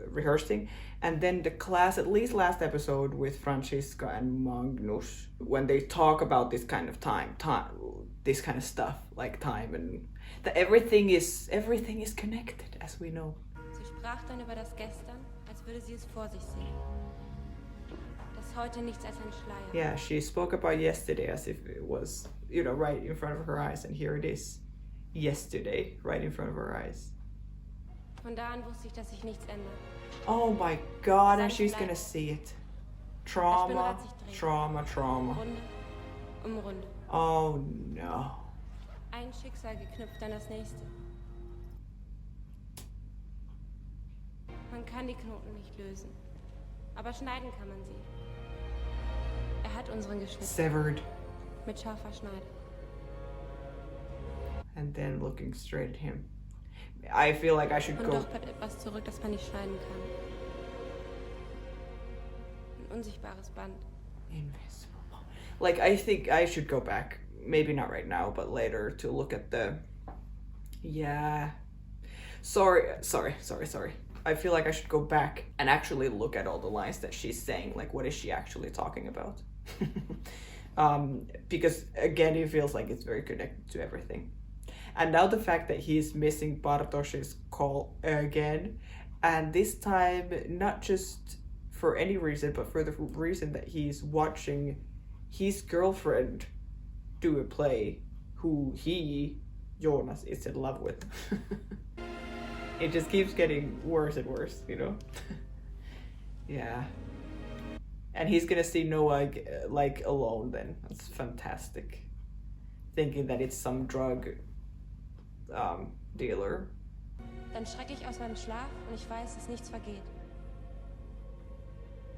rehearsing, and then the class, at least last episode with Francisca and Magnus, when they talk about this kind of time, this kind of stuff, like time, and that everything is connected, as we know. Sie sprach dann über das Gestern, als würde sie es vor sich sehen. Das heute nichts als ein Schleier. Yeah, she spoke about yesterday as if it was, right in front of her eyes, and here it is, yesterday, right in front of her eyes. Von da an wusste ich, dass sich nichts ändert. Oh my god, and she's gonna see it. Trauma, trauma, trauma. Runde um Runde. Oh no. Ein Schicksal geknüpft an das nächste. Man kann die Knoten nicht lösen, aber schneiden kann man sie. Er hat unseren geschnitten. Severed. Mit scharfer Schneide. And then looking straight at him. I feel like I should Und go. doch bleibt etwas zurück, das man nicht schneiden kann. Ein unsichtbares Band. Invisible. Like, I think I should go back. Maybe not right now, but later to look at the... Yeah. Sorry. I feel like I should go back and actually look at all the lines that she's saying. Like, what is she actually talking about? Because, again, it feels like it's very connected to everything. And now the fact that he's missing Bartosz's call again, and this time not just for any reason, but for the reason that he's watching his girlfriend do a play who he, Jonas, is in love with. It just keeps getting worse and worse, Yeah. And he's gonna see Noah like alone then. That's fantastic. Thinking that it's some drug dealer. Dann schrecke ich aus meinem Schlaf und ich weiß, dass nichts vergeht.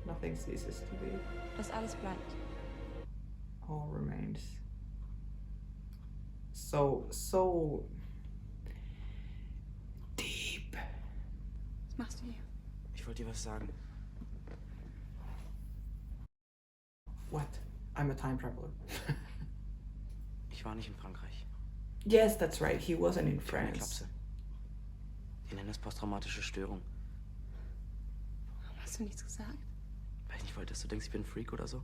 Nothing ceases to be. Dass alles bleibt. All remains. So deep. Was machst du hier? Ich wollte dir was sagen. What? I'm a time traveler. Ich war nicht in Frankreich. Yes, that's right. He wasn't in Ich habe eine France. Klapse. Die nennen das posttraumatische Störung. Warum hast du nichts gesagt? Weil ich nicht wollte, dass du denkst, ich bin ein Freak oder so.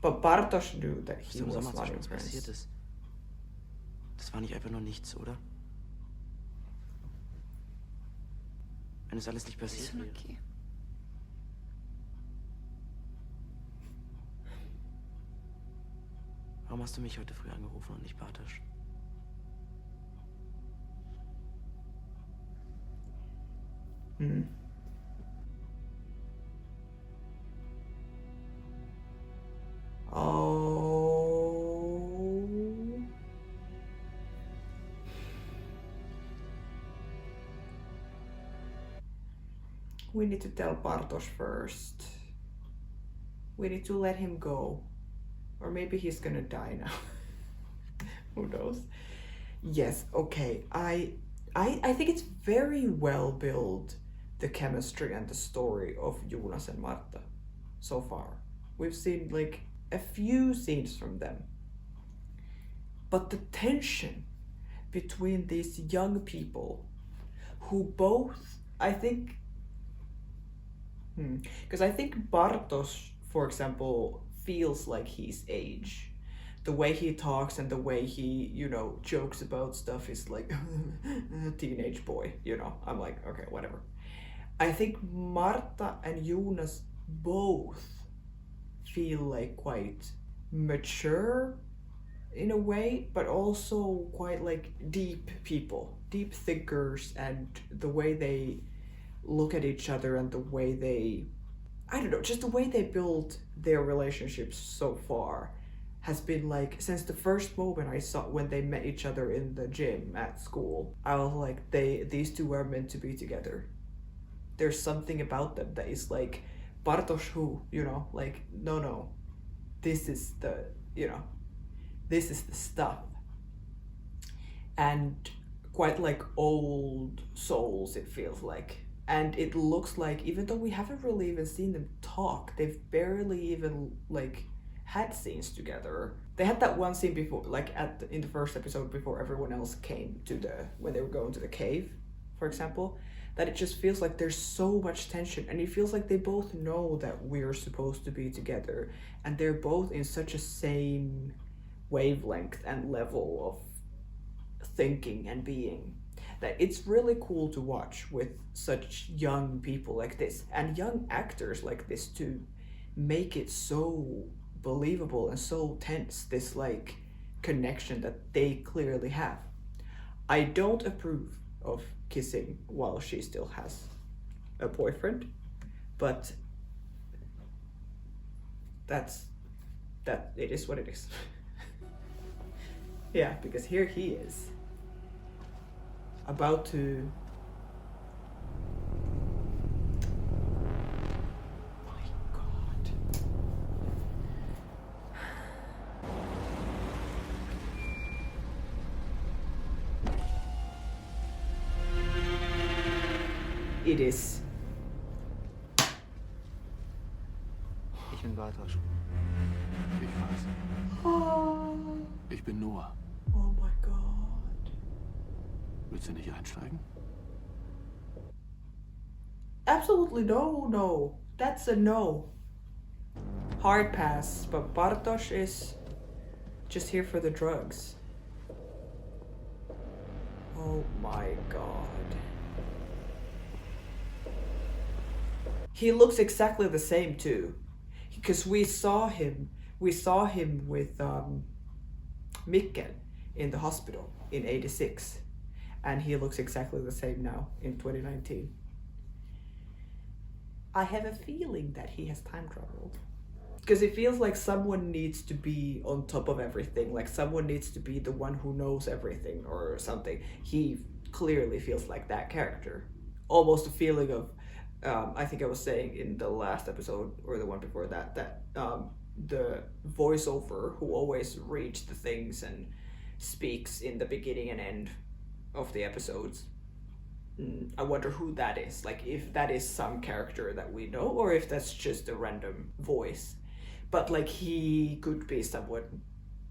But Bartosz knew that Was he im was Sommer not zwischen in uns France. passiert ist. Das war nicht einfach nur nichts, oder? Wenn es alles nicht Ist passiert schon wäre. okay. Warum hast du mich heute früh angerufen und nicht Bartosz? Hmm. Oh. We need to tell Bartosz first. We need to let him go. Or maybe he's gonna die now. Who knows? Yes, okay. I think it's very well built, the chemistry and the story of Jonas and Marta so far. We've seen like a few scenes from them. But the tension between these young people who both, I think, because I think Bartosz, for example, feels like his age. The way he talks and the way he, jokes about stuff is like teenage boy, I'm like, okay, whatever. I think Marta and Jonas both feel like quite mature in a way, but also quite like deep people, deep thinkers, and the way they look at each other and the way they, I don't know, just the way they build their relationships so far has been like, since the first moment I saw when they met each other in the gym at school, I was like, these two are meant to be together. There's something about them that is like, Bartosz who, you know, like, no, this is the, you know, this is the stuff. And quite like old souls, it feels like. And it looks like, even though we haven't really even seen them talk, they've barely even like had scenes together. They had that one scene before, like in the first episode before everyone else came to when they were going to the cave, for example, that it just feels like there's so much tension, and it feels like they both know that we're supposed to be together, and they're both in such a same wavelength and level of thinking and being, that it's really cool to watch with such young people like this, and young actors like this to make it so believable and so tense, this like connection that they clearly have. I don't approve of kissing while she still has a boyfriend, but that it is what it is. Yeah, because here he is about to it is. Ich bin Bartosz. Ich weiß. Oh. Ich bin Noah. Oh my God. Willst du nicht einsteigen? Absolutely no. That's a no. Hard pass, but Bartosz is just here for the drugs. Oh my God. He looks exactly the same too, because we saw him with Mikkel in the hospital in '86, and he looks exactly the same now in 2019. I have a feeling that he has time traveled, because it feels like someone needs to be on top of everything, like someone needs to be the one who knows everything or something. He clearly feels like that character, almost a feeling of I think I was saying in the last episode or the one before that the voiceover who always reads the things and speaks in the beginning and end of the episodes. I wonder who that is, like if that is some character that we know or if that's just a random voice. But like he could be someone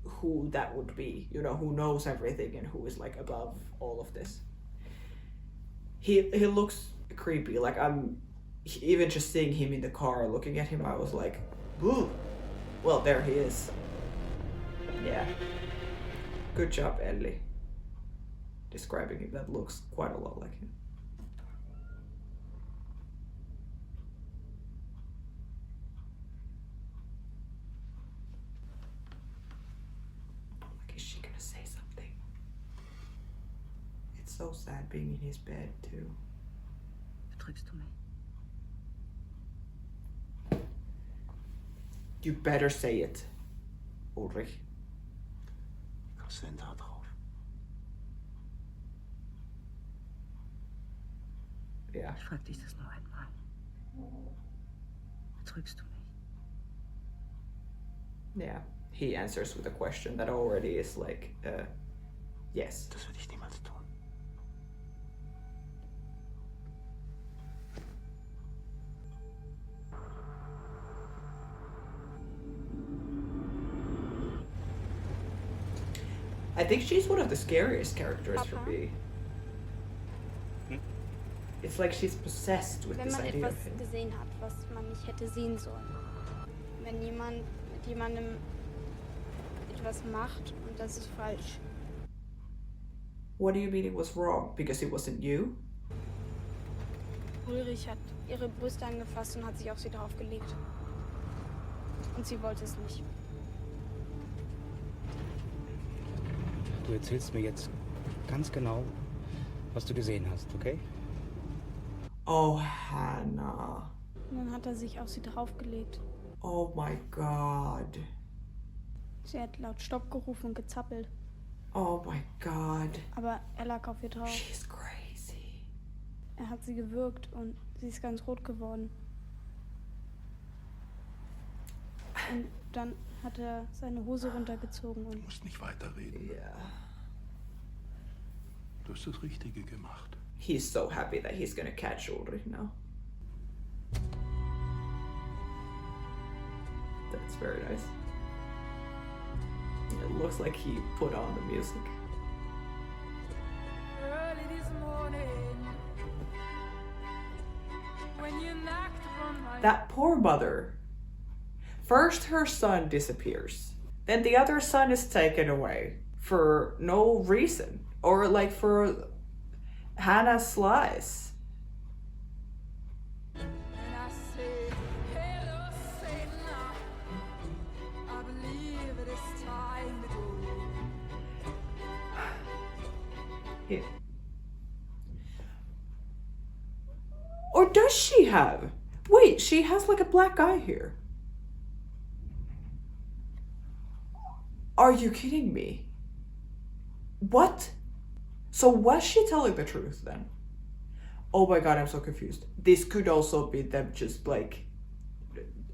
who that would be, you know, who knows everything and who is like above all of this. He looks creepy. Like even just seeing him in the car, looking at him, I was like, ooh. Well, there he is. Yeah. Good job, Ellie. Describing him. That looks quite a lot like him. Like, is she gonna say something? It's so sad being in his bed too. Betrügst du mich? You better say it, Ulrich. Konzentrier drauf. Yeah. Ich frag dich das nur einmal. Betrügst du mich? Yeah. He answers with a question that already is like, yes. Das würde ich niemals tun. I think she's one of the scariest characters for me. It's like she's possessed with Wenn this man idea etwas of him. gesehen hat, was man nicht hätte sehen sollen. Wenn jemand mit jemandem etwas macht und das ist falsch. What do you mean it was wrong? Because it wasn't you? Ulrich hat ihre Brüste angefasst und hat sich auf sie draufgelegt. Und sie wollte es nicht. Du erzählst mir jetzt ganz genau, was du gesehen hast, okay? Oh, Hannah. Und dann hat er sich auf sie draufgelegt. Oh my God. Sie hat laut Stopp gerufen und gezappelt. Oh my God. Aber er lag auf ihr drauf. She's crazy. Er hat sie gewürgt und sie ist ganz rot geworden. Und dann hat er seine Hose runtergezogen und... Du musst nicht weiterreden. Ja. Du hast das Richtige gemacht. He's so happy that he's gonna catch Ulrich now. That's very nice. It looks like he put on the music. Early this morning, when you knocked upon my That poor mother. First her son disappears. Then the other son is taken away for no reason. Or like for Hannah's slice. and I say, hello Satan, I believe it is time to go. Yeah. Or does she have? Wait, she has like a black eye here. Are you kidding me? What? So was she telling the truth then? Oh my God, I'm so confused. This could also be them just like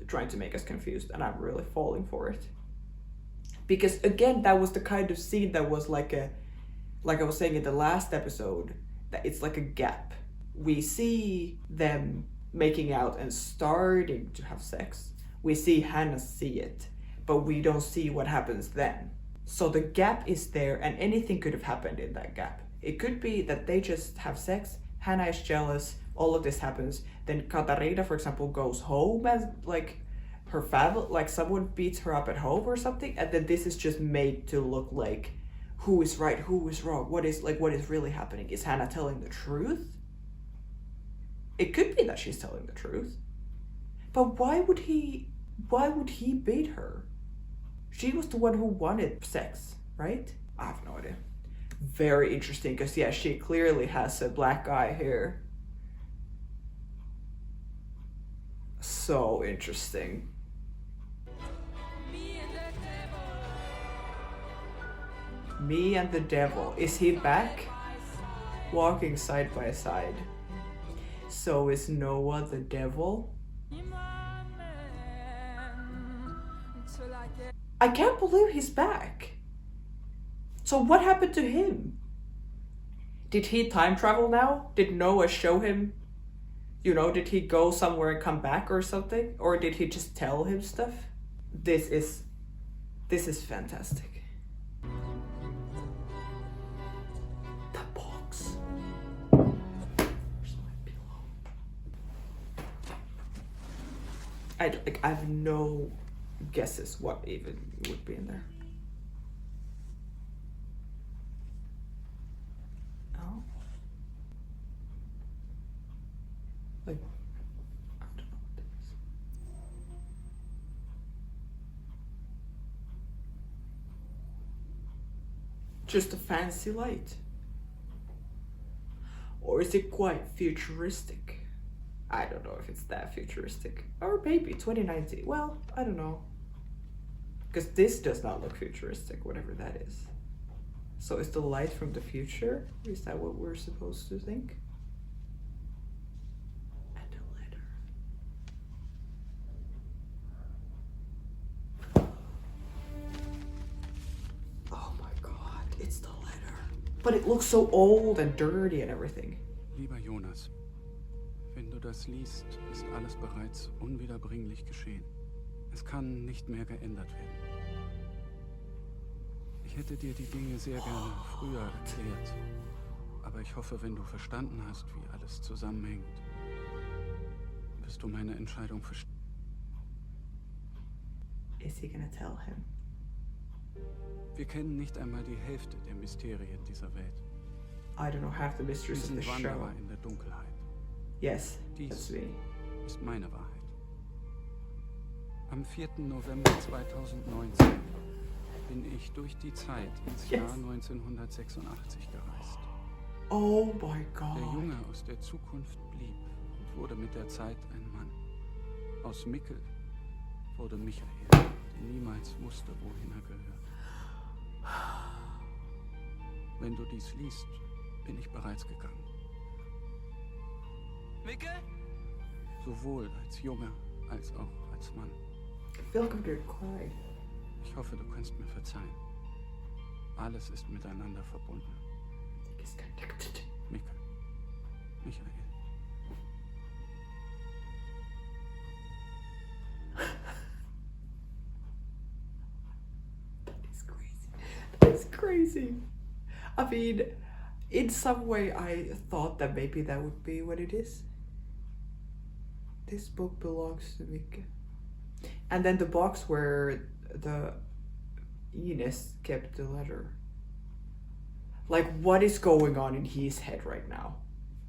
trying to make us confused, and I'm really falling for it. Because again, that was the kind of scene that was like I was saying in the last episode, that it's like a gap. We see them making out and starting to have sex. We see Hannah see it, but we don't see what happens then. So the gap is there, and anything could have happened in that gap. It could be that they just have sex, Hannah is jealous, all of this happens, then Katarina, for example, goes home and like her family, like someone beats her up at home or something, and then this is just made to look like who is right, who is wrong, what is really happening? Is Hannah telling the truth? It could be that she's telling the truth. But why would he beat her? She was the one who wanted sex, right? I have no idea. Very interesting, because yeah, she clearly has a black eye here. So interesting. Me and the devil. Is he back? Walking side by side. So is Noah the devil? I can't believe he's back. So what happened to him? Did he time travel now? Did Noah show him? You know, did he go somewhere and come back or something? Or did he just tell him stuff? This is fantastic. The box. Where's my pillow? I have no guesses what even would be in there. Oh. Like, I don't know what that is. Just a fancy light. Or is it quite futuristic? I don't know if it's that futuristic. Or maybe 2019. Well, I don't know. Because this does not look futuristic, whatever that is. So is the light from the future? Is that what we're supposed to think? And a letter. Oh my God, it's the letter. But it looks so old and dirty and everything. Lieber Jonas, wenn du das liest, ist alles bereits unwiederbringlich geschehen. Es kann nicht mehr geändert werden. Ich hätte dir die Dinge sehr gerne früher erklärt. Aber ich hoffe, wenn du verstanden hast, wie alles zusammenhängt, wirst du meine Entscheidung verstehen. Is he gonna tell him? Wir kennen nicht einmal die Hälfte der Mysterien dieser Welt. I don't know half the mysteries of Wir the sind show. Wanderer in der Dunkelheit. Yes, Dies that's me. ist meine Wahrheit. Am 4. November 2019 bin ich durch die Zeit ins Jahr 1986 gereist. Oh my God. Der Junge aus der Zukunft blieb und wurde mit der Zeit ein Mann. Aus Mikkel wurde Michael, niemals wusste, wohin er gehört. Wenn du dies liest, bin ich bereits gegangen. Micke? Sowohl als Junge als auch als Mann. I feel like I'm gonna cry. Ich hoffe, du kannst mir verzeihen. Alles ist miteinander verbunden. It's connected. Micke. Michael. That's crazy. I mean, in some way I thought that maybe that would be what it is. This book belongs to Micke. And then the box where the Ines kept the letter. Like, what is going on in his head right now?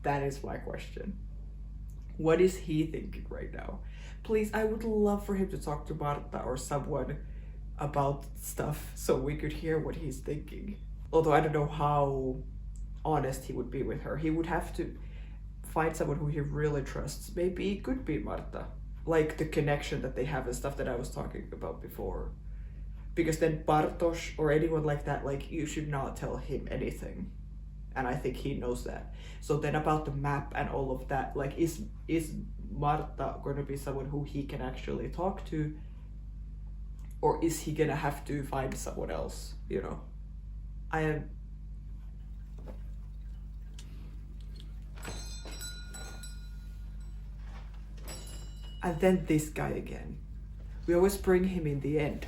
That is my question. What is he thinking right now? Please, I would love for him to talk to Marta or someone about stuff so we could hear what he's thinking. Although I don't know how honest he would be with her. He would have to find someone who he really trusts. Maybe it could be Marta. Like the connection that they have and stuff that I was talking about before. Because then Bartosz or anyone like that, like, you should not tell him anything. And I think he knows that. So then about the map and all of that, like, is Marta going to be someone who he can actually talk to? Or is he gonna have to find someone else, you know? I am... And then this guy again. We always bring him in the end.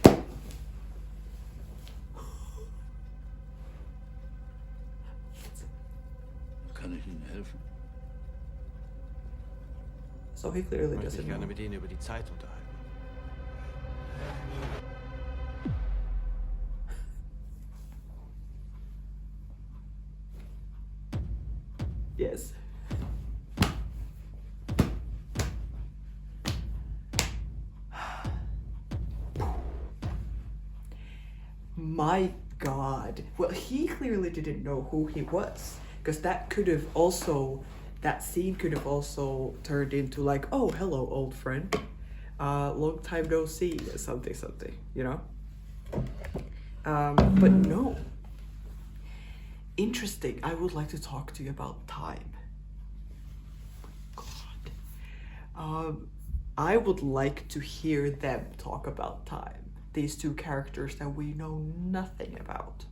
Kann ich Ihnen helfen? So he clearly Ich möchte doesn't mich gerne know. mit Ihnen über die Zeit unterhalten. Yes. My God. Well, he clearly didn't know who he was. Because that could have also, that scene could have also turned into like, oh, hello, old friend. Long time no see, something, you know? But no. Interesting. I would like to talk to you about time. God. I would like to hear them talk about time. These two characters that we know nothing about.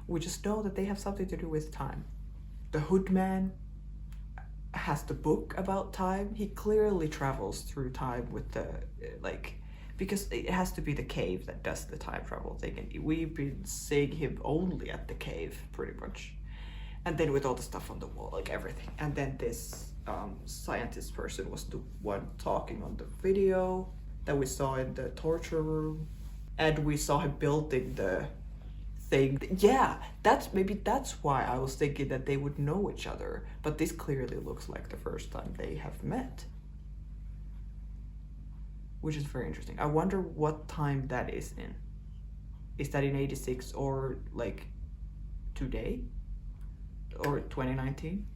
We just know that they have something to do with time. The Hoodman has the book about time. He clearly travels through time with the, like, because it has to be the cave that does the time travel thing. And we've been seeing him only at the cave, pretty much. And then with all the stuff on the wall, like everything. And then this scientist person was the one talking on the video that we saw in the torture room. And we saw him building the thing. Yeah, maybe that's why I was thinking that they would know each other. But this clearly looks like the first time they have met. Which is very interesting. I wonder what time that is in. Is that in 86 or like today? Or 2019?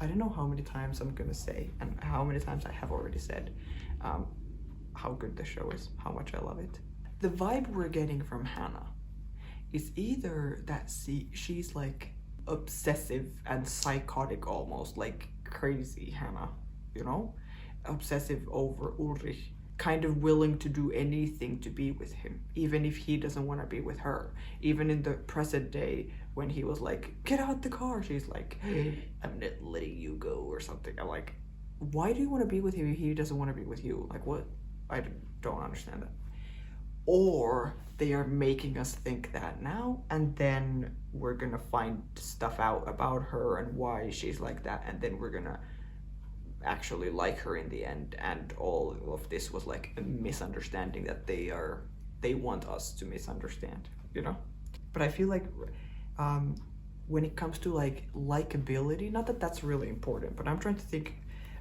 I don't know how many times I'm gonna say and how many times I have already said how good the show is, how much I love it. The vibe we're getting from Hannah is either that she's like obsessive and psychotic almost, like crazy Hannah, you know? Obsessive over Ulrich, kind of willing to do anything to be with him, even if he doesn't want to be with her. Even in the present day, when he was like, get out the car, she's like, I'm not letting you go or something. I'm like, why do you want to be with him if he doesn't want to be with you? Like, what? I don't understand that. Or they are making us think that now, and then we're gonna find stuff out about her and why she's like that, and then we're gonna actually like her in the end, and all of this was like a misunderstanding that they want us to misunderstand, you know? But I feel like when it comes to like likability, not that that's really important, but I'm trying to think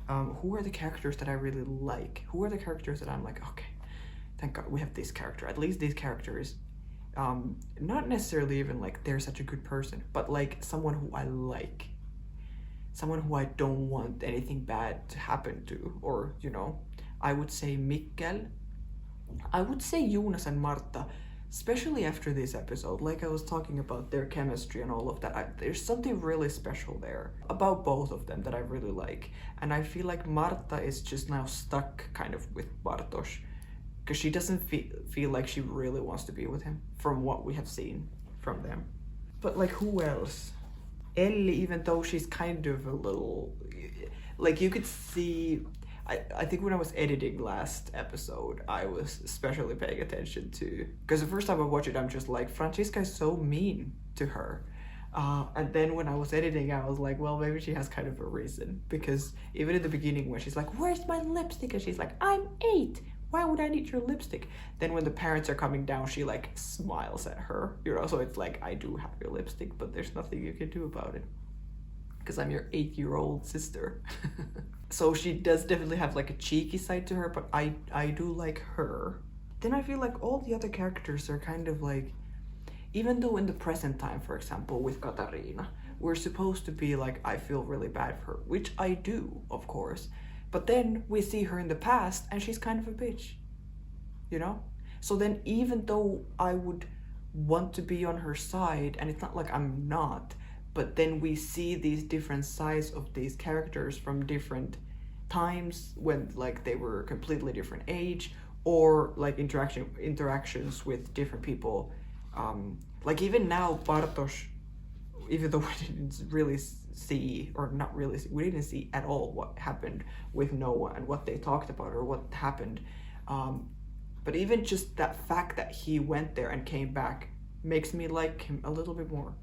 who are the characters that I really like? Who are the characters that I'm like, okay, thank God we have this character. At least this character is not necessarily even like they're such a good person, but like someone who I like. someone who I don't want anything bad to happen to, or, you know, I would say Mikkel. I would say Jonas and Marta, especially after this episode, like I was talking about their chemistry and all of that. There's something really special there about both of them that I really like. And I feel like Marta is just now stuck kind of with Bartosz, because she doesn't feel like she really wants to be with him from what we have seen from them. But like, who else? Ellie, even though she's kind of a little, like, you could see, I think when I was editing last episode, I was especially paying attention to, because the first time I watched it, I'm just like, Francesca's so mean to her. And then when I was editing, I was like, well, maybe she has kind of a reason, because even in the beginning when she's like, where's my lipstick? And she's like, I'm 8. Why would I need your lipstick? Then when the parents are coming down, she like smiles at her, you know, so it's like, I do have your lipstick, but there's nothing you can do about it, because I'm your 8-year-old sister. So she does definitely have like a cheeky side to her, but I do like her. Then I feel like all the other characters are kind of like, even though in the present time, for example, with Katarina, we're supposed to be like, I feel really bad for her, which I do, of course. But then we see her in the past and she's kind of a bitch, you know? So then even though I would want to be on her side, and it's not like I'm not, but then we see these different sides of these characters from different times when like they were completely different age, or like interactions with different people. Like even now, Bartosz, even though we didn't really see, or not really see, we didn't see at all what happened with Noah and what they talked about or what happened. But even just that fact that he went there and came back makes me like him a little bit more.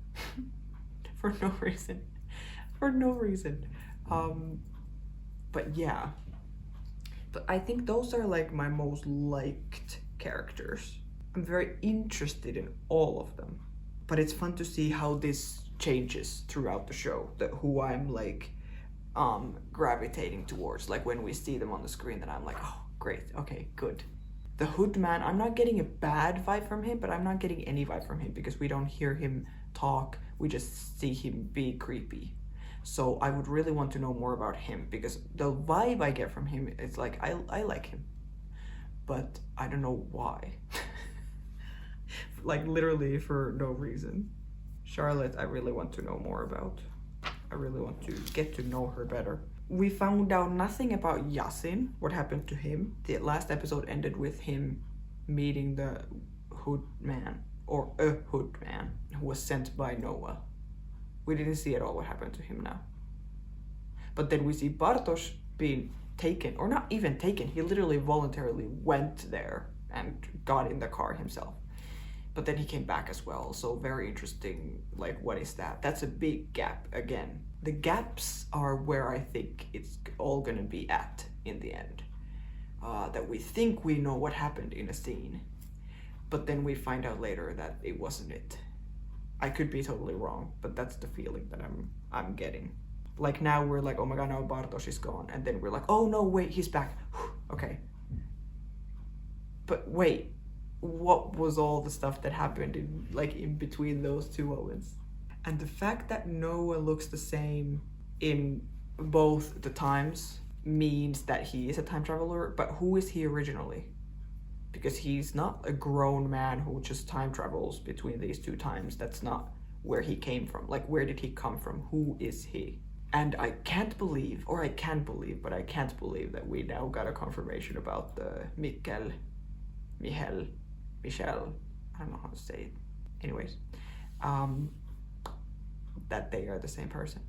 For no reason. For no reason. But yeah. But I think those are like my most liked characters. I'm very interested in all of them. But it's fun to see how this changes throughout the show, that who I'm like gravitating towards. Like when we see them on the screen, that I'm like, oh great, okay, good. The Hood Man, I'm not getting a bad vibe from him, but I'm not getting any vibe from him because we don't hear him talk, we just see him be creepy. So I would really want to know more about him, because the vibe I get from him is like, I like him, but I don't know why. Like literally for no reason. Charlotte, I really want to know more about. I really want to get to know her better. We found out nothing about Yasin, what happened to him. The last episode ended with him meeting the Hood Man, or a Hood Man, who was sent by Noah. We didn't see at all what happened to him now. But then we see Bartosz being taken, or not even taken, he literally voluntarily went there and got in the car himself. But then he came back as well, so very interesting, like what is that? That's a big gap again. The gaps are where I think it's all gonna be at in the end. That we think we know what happened in a scene, but then we find out later that it wasn't it. I could be totally wrong, but that's the feeling that I'm getting. Like now we're like, oh my god, now Bartosz is gone, and then we're like, oh no, wait, he's back. Okay. But wait, what was all the stuff that happened in between those two moments? And the fact that Noah looks the same in both the times means that he is a time traveler, but who is he originally? Because he's not a grown man who just time travels between these two times. That's not where he came from. Like, where did he come from? Who is he? And I can't believe, or I can believe, but I can't believe that we now got a confirmation about the Michel, I don't know how to say it. Anyways, that they are the same person.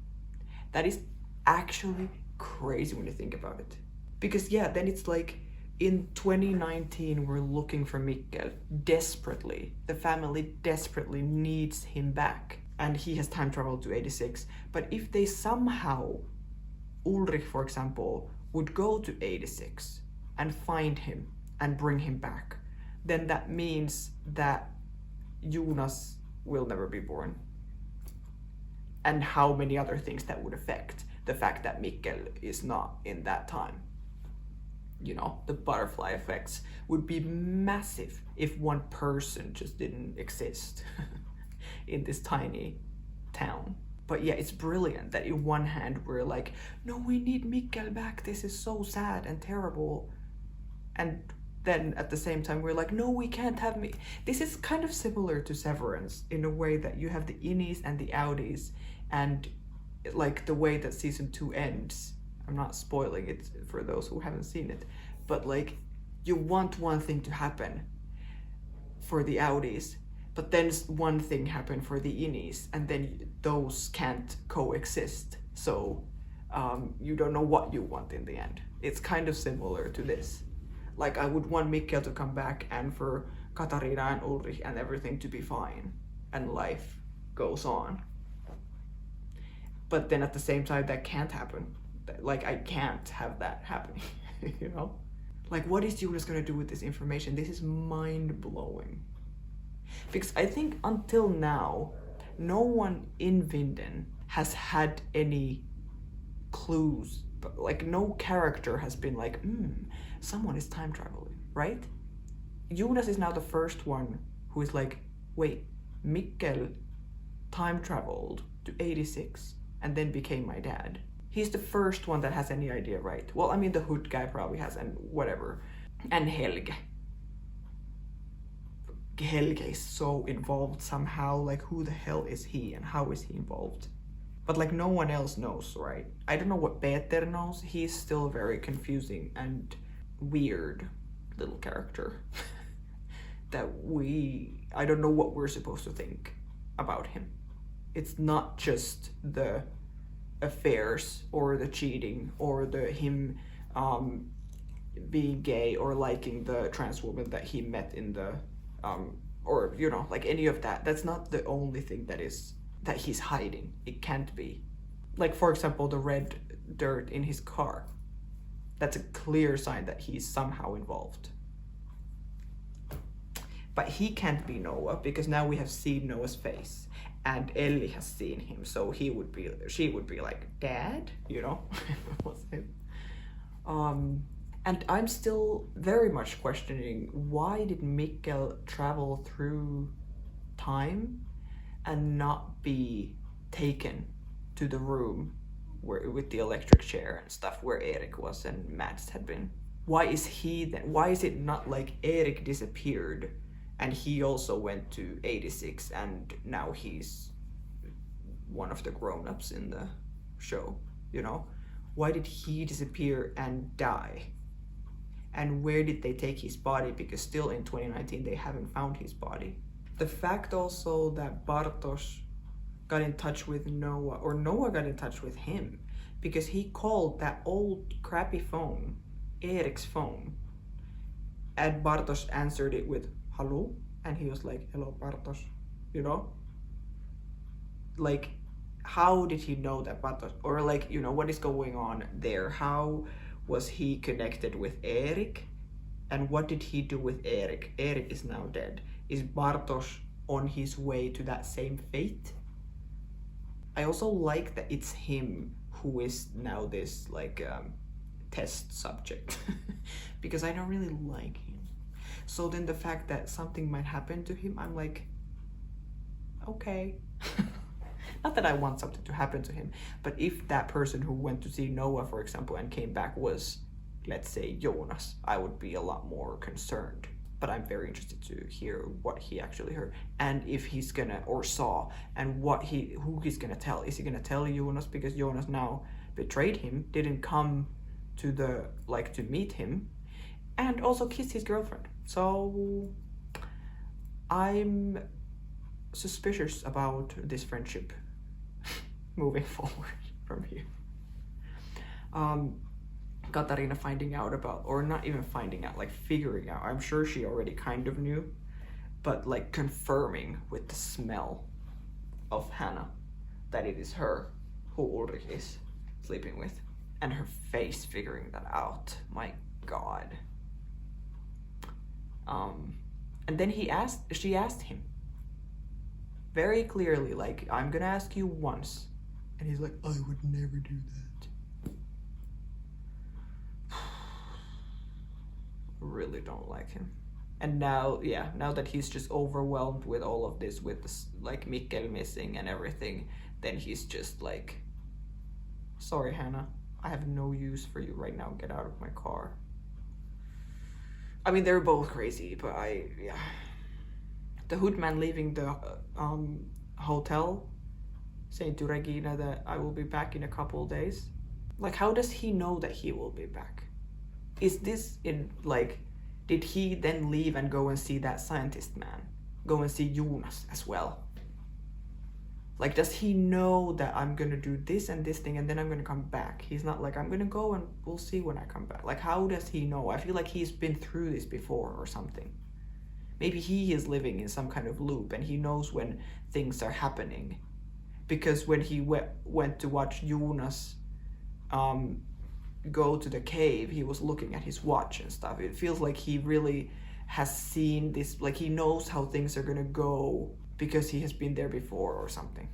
That is actually crazy when you think about it. Because yeah, then it's like in 2019 we're looking for Mikkel desperately. The family desperately needs him back, and he has time traveled to 86. But if they somehow, Ulrich for example, would go to 86 and find him and bring him back, then that means that Jonas will never be born. And how many other things that would affect the fact that Mikkel is not in that time. You know, the butterfly effects would be massive if one person just didn't exist in this tiny town. But yeah, it's brilliant that in one hand we're like, no, we need Mikkel back, this is so sad and terrible. And then at the same time we're like, no, we can't have me. This is kind of similar to Severance in a way that you have the innies and the outies, and like the way that season 2 ends. I'm not spoiling it for those who haven't seen it, but like you want one thing to happen for the outies, but then one thing happen for the innies, and then those can't coexist. So you don't know what you want in the end. It's kind of similar to this. Like I would want Mikkel to come back and for Katarina and Ulrich and everything to be fine and life goes on. But then at the same time that can't happen. Like I can't have that happening, you know? Like what is Jonas gonna do with this information? This is mind-blowing. Because I think until now, no one in Vinden has had any clues. But like no character has been like, someone is time traveling, right? Jonas is now the first one who is like, wait, Mikkel time traveled to 86 and then became my dad. He's the first one that has any idea, right? Well, I mean, the Hood guy probably has, and whatever. And Helge. Helge is so involved somehow, like who the hell is he and how is he involved? But like no one else knows, right? I don't know what Peter knows. He's still a very confusing and weird little character that I don't know what we're supposed to think about him. It's not just the affairs or the cheating or him being gay or liking the trans woman that he met in the or you know, like any of that. That's not the only thing that he's hiding. It can't be. Like for example, the red dirt in his car. That's a clear sign that he's somehow involved. But he can't be Noah because now we have seen Noah's face and Ellie has seen him, so she would be like, Dad, you know? What's him? And I'm still very much questioning, why did Mikkel travel through time and not be taken to the room with the electric chair and stuff where Erik was and Mads had been? Why is it not like Erik disappeared and he also went to 86 and now he's one of the grown-ups in the show, you know? Why did he disappear and die? And where did they take his body? Because still in 2019 they haven't found his body. The fact also that Bartosz got in touch with Noah, or Noah got in touch with him, because he called that old crappy phone, Erik's phone, and Bartosz answered it with hello, and he was like, hello Bartosz, you know? Like, how did he know that Bartosz, or like, you know, what is going on there? How was he connected with Erik? And what did he do with Erik? Erik is now dead. Is Bartosz on his way to that same fate? I also like that it's him who is now this like test subject because I don't really like him. So then the fact that something might happen to him, I'm like, okay. Not that I want something to happen to him, but if that person who went to see Noah, for example, and came back was, let's say, Jonas, I would be a lot more concerned. But I'm very interested to hear what he actually heard and if he's gonna, or saw, and who he's gonna tell. Is he gonna tell Jonas because Jonas now betrayed him, didn't come to to meet him, and also kissed his girlfriend. So I'm suspicious about this friendship moving forward from here. Katarina finding out about, or not even finding out, like figuring out, I'm sure she already kind of knew, but like confirming with the smell of Hannah that it is her who Ulrich is sleeping with, and her face figuring that out. My God. And then she asked him very clearly, like, I'm gonna ask you once, and he's like, I would never do that. Really don't like him. And now, yeah, now that he's just overwhelmed with all of this, with this, like Mikkel missing and everything, then he's just like, sorry, Hannah, I have no use for you right now. Get out of my car. I mean, they're both crazy, but yeah. The hoodman leaving the hotel, saying to Regina that I will be back in a couple of days. Like, how does he know that he will be back? Is this in, like, did he then leave and go and see that scientist man? Go and see Jonas as well? Like, does he know that I'm gonna do this and this thing and then I'm gonna come back? He's not like, I'm gonna go and we'll see when I come back. Like, how does he know? I feel like he's been through this before or something. Maybe he is living in some kind of loop and he knows when things are happening. Because when he went to watch Jonas go to the cave, he was looking at his watch and stuff. It feels like he really has seen this, like he knows how things are gonna go because he has been there before or something.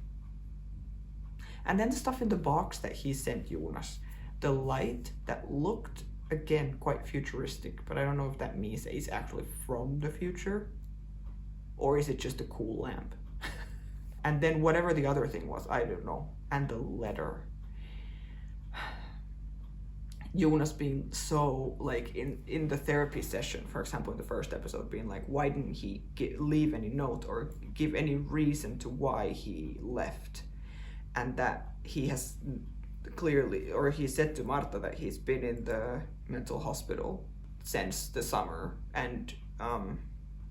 And then the stuff in the box that he sent Jonas, the light that looked, again, quite futuristic, but I don't know if that means that it's actually from the future or is it just a cool lamp. And then whatever the other thing was, I don't know. And the letter. Jonas being so, like, in the therapy session, for example, in the first episode, being like, why didn't he leave any note or give any reason to why he left? And that he has clearly, or he said to Marta that he's been in the mental hospital since the summer and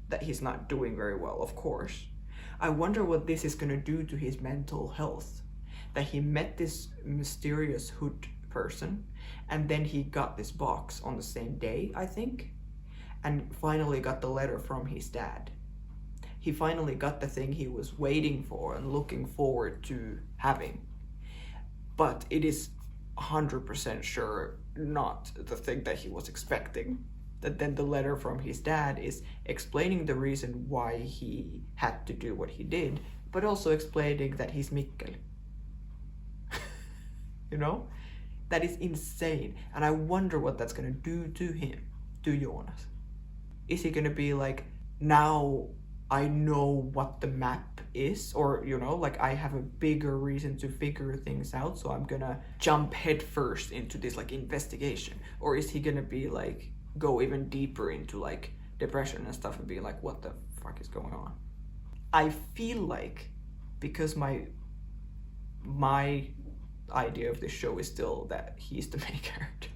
that he's not doing very well, of course. I wonder what this is gonna do to his mental health. That he met this mysterious hood person and then he got this box on the same day, I think, and finally got the letter from his dad. He finally got the thing he was waiting for and looking forward to having. But it is 100% sure not the thing that he was expecting. That then the letter from his dad is explaining the reason why he had to do what he did, but also explaining that he's Mikkel. You know? That is insane. And I wonder what that's gonna do to him, to Jonas. Is he gonna be like, now I know what the map is, or, you know, like I have a bigger reason to figure things out, so I'm gonna jump headfirst into this like investigation? Or is he gonna be like, go even deeper into like depression and stuff and be like, what the fuck is going on? I feel like, because my idea of this show is still that he's the main character,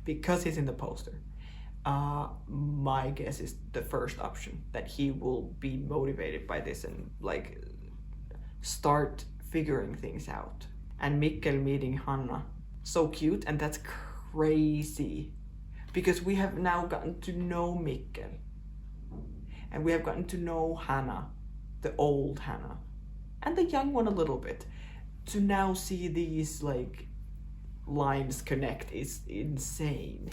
because he's in the poster, my guess is the first option, that he will be motivated by this and like start figuring things out. And Mikkel meeting Hanna, so cute, and that's crazy because we have now gotten to know Mikkel and we have gotten to know Hanna, the old Hanna, and the young one a little bit. To now see these like lines connect is insane.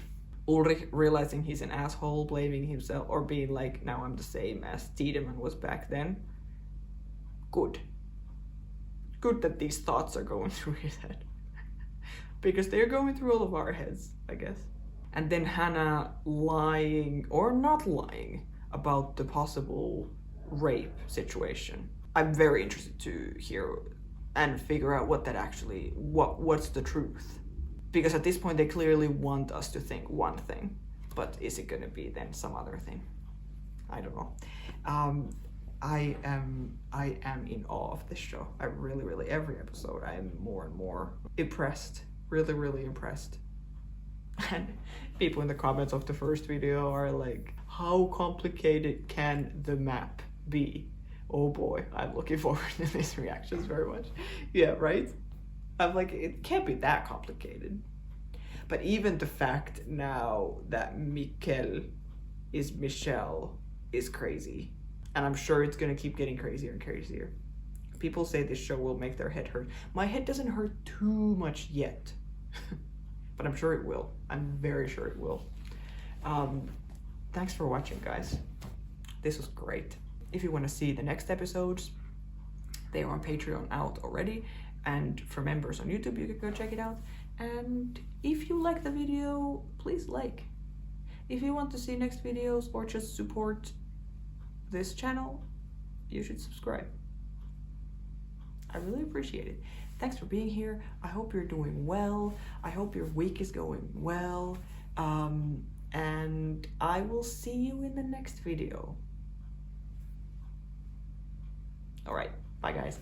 Ulrich realizing he's an asshole, blaming himself, or being like, now I'm the same as Tiedemann was back then. Good. Good that these thoughts are going through his head. Because they're going through all of our heads, I guess. And then Hannah lying, or not lying, about the possible rape situation. I'm very interested to hear and figure out what that actually, what's the truth. Because at this point they clearly want us to think one thing, but is it gonna be then some other thing? I don't know. I am in awe of this show. I really, every episode I am more and more impressed. Really impressed. And people in the comments of the first video are like, how complicated can the map be? Oh boy, I'm looking forward to these reactions very much. Yeah, right? I'm like, it can't be that complicated. But even the fact now that Mikkel is Michelle is crazy. And I'm sure it's gonna keep getting crazier and crazier. People say this show will make their head hurt. My head doesn't hurt too much yet. But I'm sure it will. I'm very sure it will. Thanks for watching, guys. This was great. If you want to see the next episodes, they are on Patreon out already. And for members on YouTube, you can go check it out. And if you like the video, please like. If you want to see next videos or just support this channel, you should subscribe. I really appreciate it. Thanks for being here. I hope you're doing well. I hope your week is going well. And I will see you in the next video. All right, bye guys.